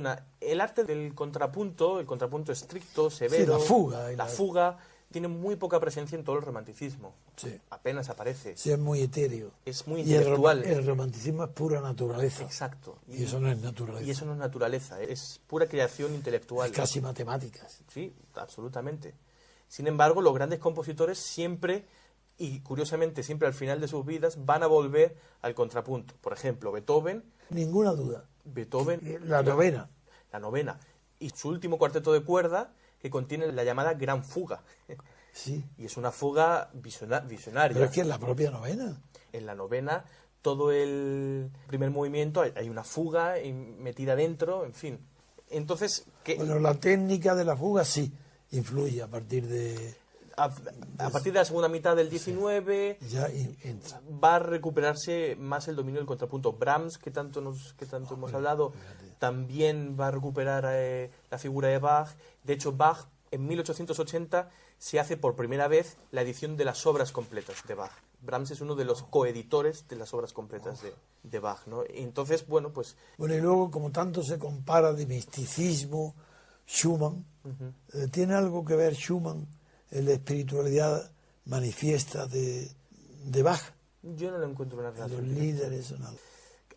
el arte del contrapunto, el contrapunto estricto, severo, Sí, la fuga. la fuga, tiene muy poca presencia en todo el romanticismo. Sí. Apenas aparece. Sí, es muy etéreo. Es muy Y intelectual. el romanticismo es pura naturaleza. Exacto. Y eso no es naturaleza. Y eso no es naturaleza, es pura creación intelectual. Es casi matemáticas. Sí, absolutamente. Sin embargo, los grandes compositores siempre, y curiosamente siempre al final de sus vidas, van a volver al contrapunto. Por ejemplo, Beethoven, Ninguna duda. La novena. la novena, y su último cuarteto de cuerda, que contiene la llamada Gran Fuga. Sí. Y es una fuga visionaria. Pero es que es la propia novena. En la novena, todo el primer movimiento, hay una fuga metida dentro, en fin. Entonces, Bueno, la técnica de la fuga sí influye a partir de... a partir de la segunda mitad del 19... Ya entra. va a recuperarse más el dominio del contrapunto. Brahms, que tanto hemos hablado, también va a recuperar la figura de Bach. De hecho, Bach, en 1880, se hace por primera vez la edición de las obras completas de Bach. Brahms es uno de los coeditores de las obras completas de Bach, ¿no? Entonces, bueno, pues... Bueno, y luego, como tanto se compara de misticismo, Schumann, ¿tiene algo que ver Schumann en la espiritualidad manifiesta de Bach? Yo no lo encuentro una Los relación. líderes o nada.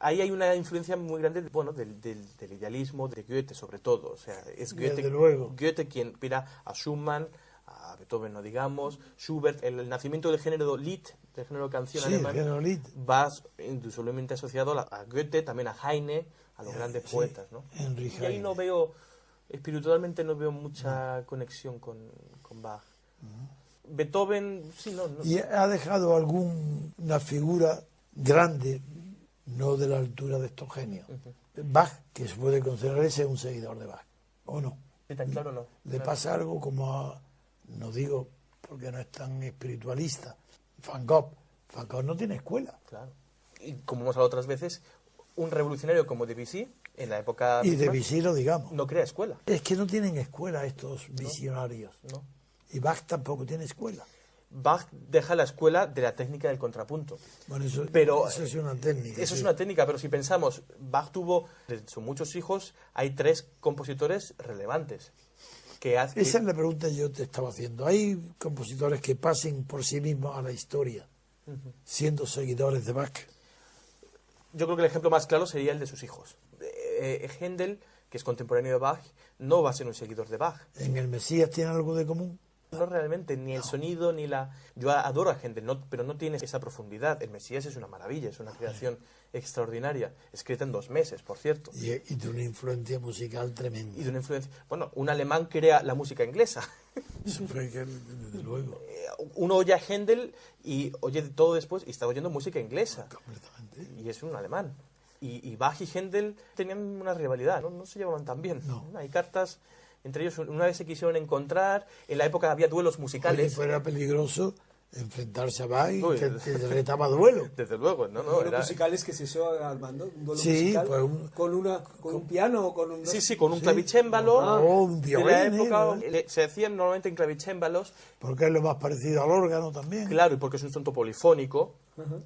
Ahí hay una influencia muy grande, bueno, del idealismo de Goethe, sobre todo. O sea, es Desde luego. Goethe quien inspira a Schumann, a Beethoven, no digamos, Schubert. El nacimiento del género Lied, del género canción Sí, alemán, el género Lied. va indissolublemente asociado a Goethe, también a Heine, a los grandes sí, poetas, ¿no? Heinrich Y ahí Heine. no veo, espiritualmente no veo mucha conexión con Bach. Beethoven, sí, no. ¿Y ha dejado alguna figura grande, no de la altura de estos genios? Bach, que se puede considerar ese un seguidor de Bach, ¿o no? Sí, tan claro no. Le pasa algo como a, no digo porque no es tan espiritualista, Van Gogh. Van Gogh no tiene escuela. Claro. Y como hemos hablado otras veces, un revolucionario como Debussy, en la época... Y misma, Debussy lo digamos. no crea escuela. Es que no tienen escuela estos visionarios. ¿No? Y Bach tampoco tiene escuela. Bach deja la escuela de la técnica del contrapunto. Bueno, eso es una técnica. Eso sí. es una técnica, pero si pensamos, Bach tuvo, de sus muchos hijos, hay 3 compositores relevantes. Esa es la pregunta que yo te estaba haciendo. ¿Hay compositores que pasen por sí mismos a la historia, siendo seguidores de Bach? Yo creo que el ejemplo más claro sería el de sus hijos. Händel, que es contemporáneo de Bach, no va a ser un seguidor de Bach. ¿En el Mesías tiene algo de común? No realmente, ni el sonido, ni la... Yo adoro a Händel, pero no tiene esa profundidad. El Mesías es una maravilla, es una creación extraordinaria, escrita en 2 meses, por cierto. Y de una influencia musical tremenda. Y de una influencia... Bueno, un alemán crea la música inglesa. Eso fue que, desde luego. Uno oye a Händel y oye todo después y está oyendo música inglesa. Completamente. Y es un alemán. Y Bach y Händel tenían una rivalidad, no se llevaban tan bien. No. Hay cartas entre ellos, una vez se quisieron encontrar, en la época había duelos musicales. Oye, fuera peligroso enfrentarse a Bach y Uy, que retaba duelo. Desde luego, Duelos musicales que se hizo Armando, un duelo Sí, musical pues con un piano o con un... Sí, con un clavicémbalo. O un violín. De la época se hacían normalmente en clavicémbalos. Porque es lo más parecido al órgano también. Claro, y porque es un instrumento polifónico.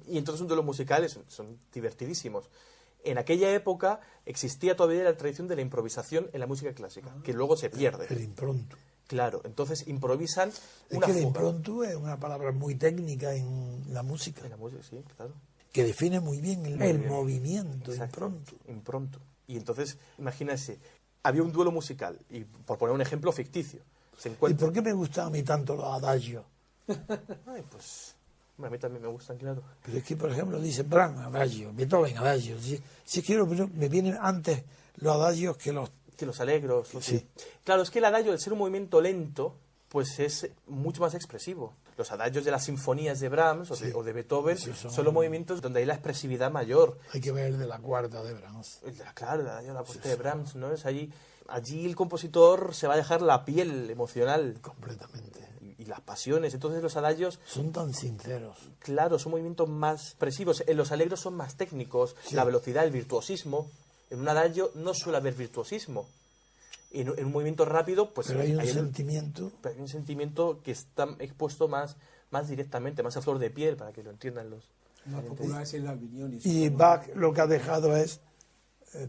Y entonces un duelo musicales son divertidísimos. En aquella época existía todavía la tradición de la improvisación en la música clásica, que luego se pierde. El impronto. Claro, entonces improvisan Es una que el fuga. impronto es una palabra muy técnica en la música, En la música, sí, claro. que define muy bien el bien. movimiento, Exacto, impronto. impronto. Y entonces, imagínense, había un duelo musical, y por poner un ejemplo ficticio, se ¿Y encuentra... por qué me gustan a mí tanto los adagios? Ay, pues, a mí también me gustan, claro. Pero es que, por ejemplo, dice Brahms, adagio, Beethoven, adagio. Si quiero, me vienen antes los adagios que los... Que los alegros... Sí. Claro, es que el adagio, al ser un movimiento lento, pues es mucho más expresivo. Los adagios de las sinfonías de Brahms o de Beethoven Sí, son los movimientos donde hay la expresividad mayor. Hay que ver el de la cuarta de Brahms. Claro, el adagio de la cuarta de Brahms, ¿no? Es allí el compositor se va a dejar la piel emocional Completamente. y las pasiones. Entonces los adagios, Son tan sinceros. claro, son movimientos más expresivos. En los alegros son más técnicos, Sí. la velocidad, el virtuosismo. En un adagio no suele haber virtuosismo. En un movimiento rápido, pues Pero hay un hay sentimiento. pero hay un sentimiento que está expuesto más directamente, más a flor de piel, para que lo entiendan los... Más popular es el Albinioni. Y Bach lo que ha dejado es,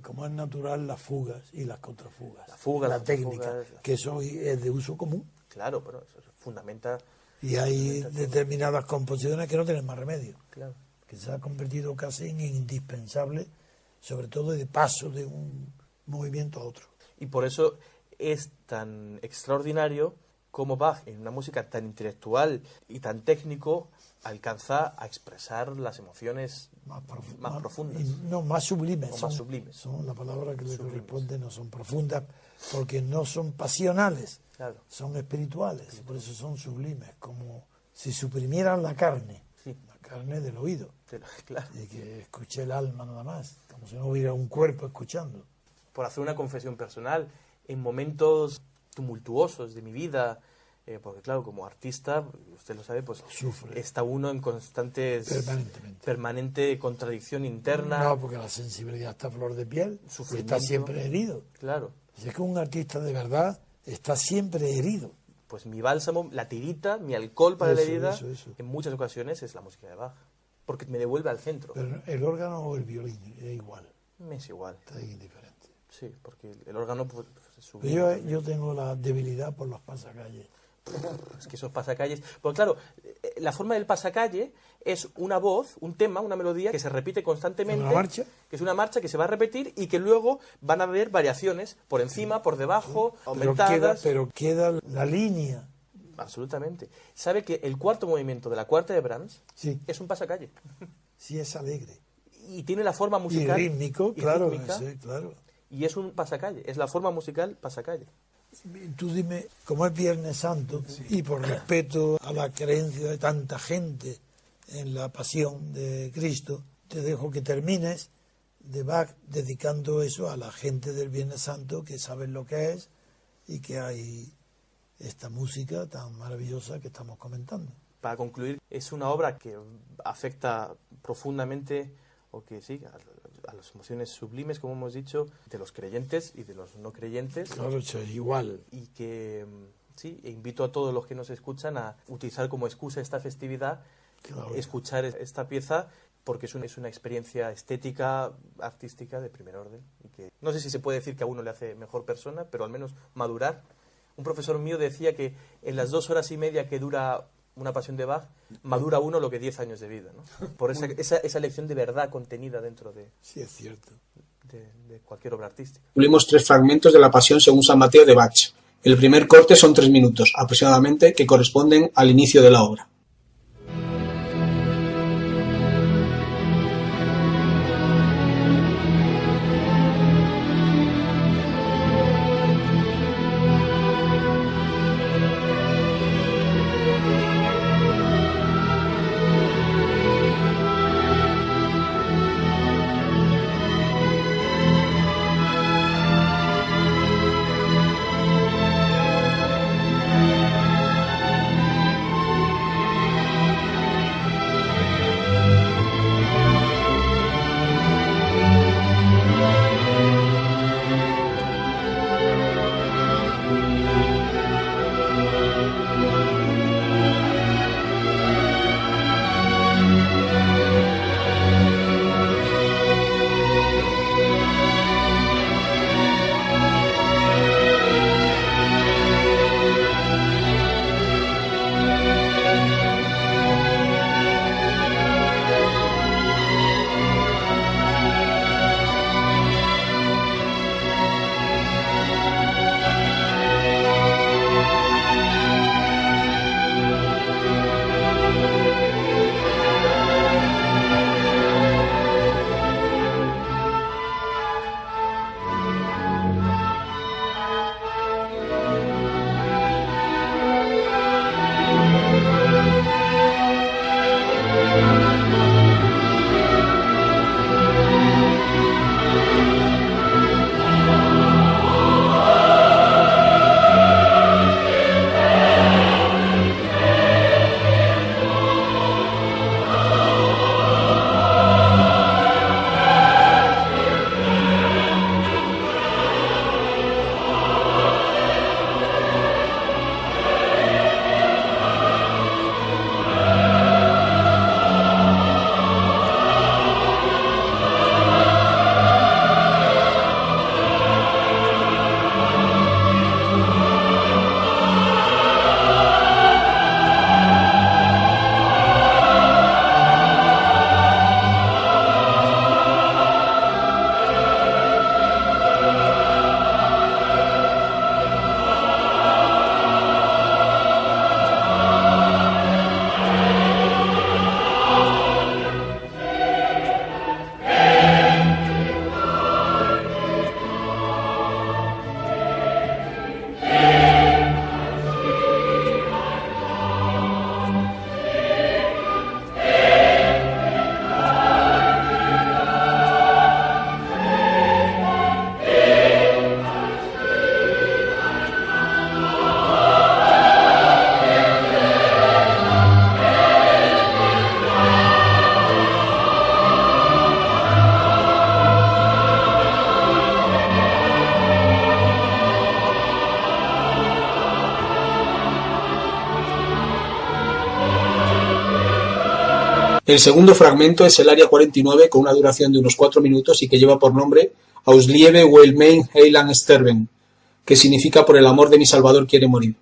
como es natural, las fugas y las contrafugas. La fuga, la las técnica, contrafugas. que eso es de uso común. Claro, pero eso fundamenta... Y hay determinadas composiciones que no tienen más remedio, Claro. que se ha convertido casi en indispensable, sobre todo de paso de un movimiento a otro. Y por eso es tan extraordinario como Bach, en una música tan intelectual y tan técnico, alcanza a expresar las emociones más profundas. No, más sublimes. O más sublimes. Son la palabra que le Sublimes. corresponde, no son profundas, porque no son pasionales, Claro. son espirituales, por eso son sublimes, como si suprimieran la carne, Sí. la carne del oído, Claro. y que escuche el alma nada más, como si no hubiera un cuerpo escuchando. Por hacer una confesión personal, en momentos tumultuosos de mi vida, porque claro, como artista, usted lo sabe, pues Sufre. está uno en Permanentemente. permanente contradicción interna. No, porque la sensibilidad está a flor de piel, y Sufrimiento. está siempre herido. Claro, Si es que un artista de verdad está siempre herido. pues mi bálsamo, la tirita, mi alcohol para la Eso, herida, eso. en muchas ocasiones es la música de Bach, porque me devuelve al centro. Pero el órgano o el violín es igual, Me es igual, está indiferente. sí, porque el órgano pues, es su... Pero yo tengo la debilidad por los pasacalles. Es que esos pasacalles... Pues claro, la forma del pasacalle es una voz, un tema, una melodía que se repite constantemente. ¿Una marcha? Que es una marcha que se va a repetir y que luego van a haber variaciones por encima, por debajo, aumentadas. Pero queda la línea. Absolutamente. ¿Sabe que el cuarto movimiento de la cuarta de Brahms Sí, es un pasacalle? sí es alegre. Y tiene la forma Y musical... rítmico, y claro, rítmica, sí, claro. y es un pasacalle, es la forma musical pasacalle. Tú dime, como es Viernes Santo, y por respeto a la creencia de tanta gente en la pasión de Cristo, te dejo que termines de Bach dedicando eso a la gente del Viernes Santo, que saben lo que es y que hay esta música tan maravillosa que estamos comentando. Para concluir, es una obra que afecta profundamente, o que sí, a las emociones sublimes, como hemos dicho, de los creyentes y de los no creyentes. Claro, eso es igual. Y que, sí, invito a todos los que nos escuchan a utilizar como excusa esta festividad, Claro. escuchar esta pieza, porque es una experiencia estética, artística de primer orden. Y que no sé si se puede decir que a uno le hace mejor persona, pero al menos madurar. Un profesor mío decía que en las 2 horas y media que dura una pasión de Bach, madura uno lo que 10 años de vida, ¿no? Por esa lección de verdad contenida dentro Sí, es cierto. de cualquier obra artística. Incluimos 3 fragmentos de la Pasión según San Mateo de Bach. El primer corte son 3 minutos, aproximadamente, que corresponden al inicio de la obra. El segundo fragmento es el aria 49 con una duración de unos 4 minutos y que lleva por nombre Aus Liebe will mein Heiland sterben, que significa por el amor de mi Salvador quiere morir.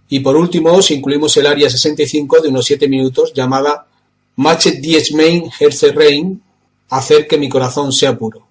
Y por último, os incluimos el aria 65 de unos 7 minutos llamada Machet dies mein Herze rein, hacer que mi corazón sea puro.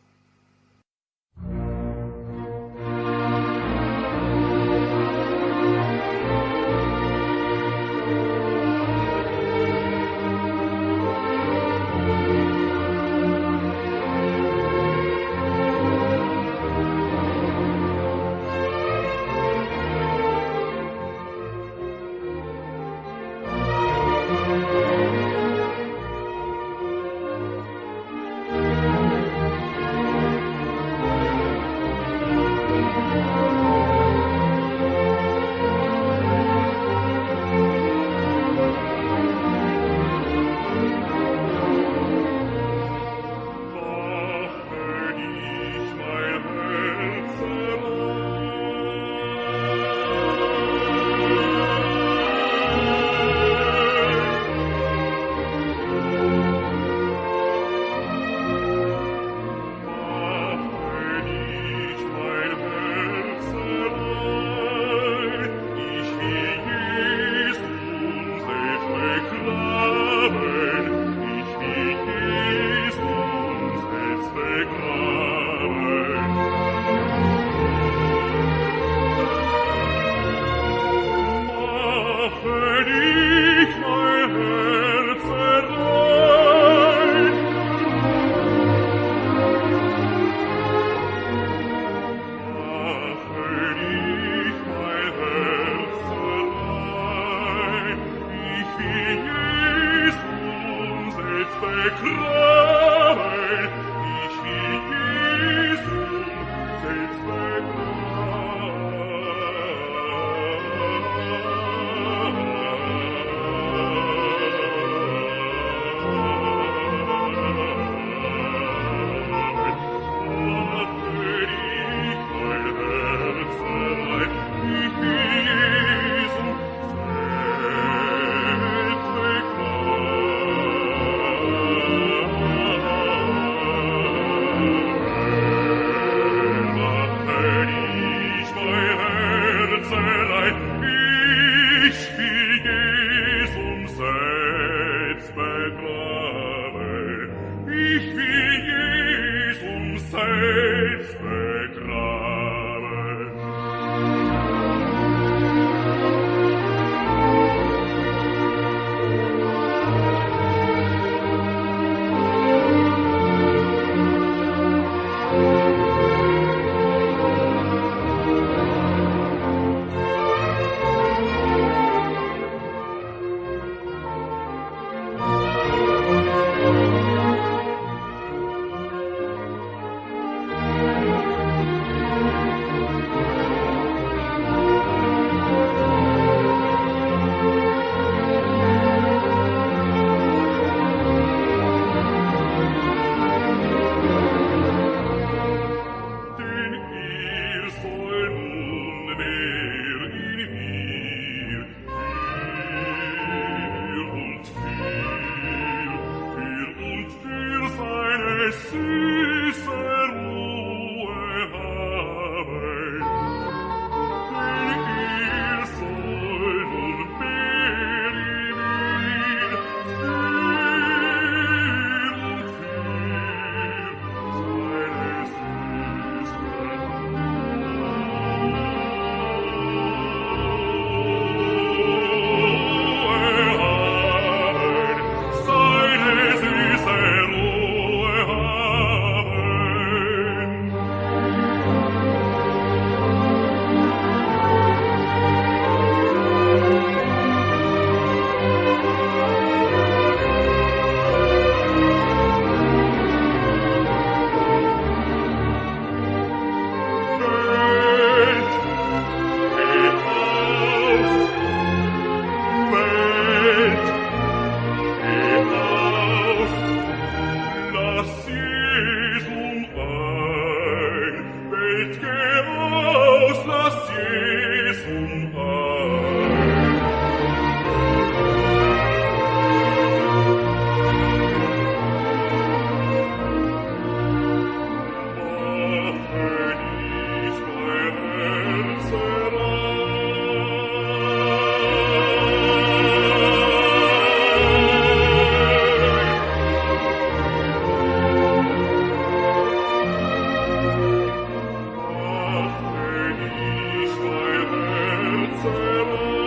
Heaven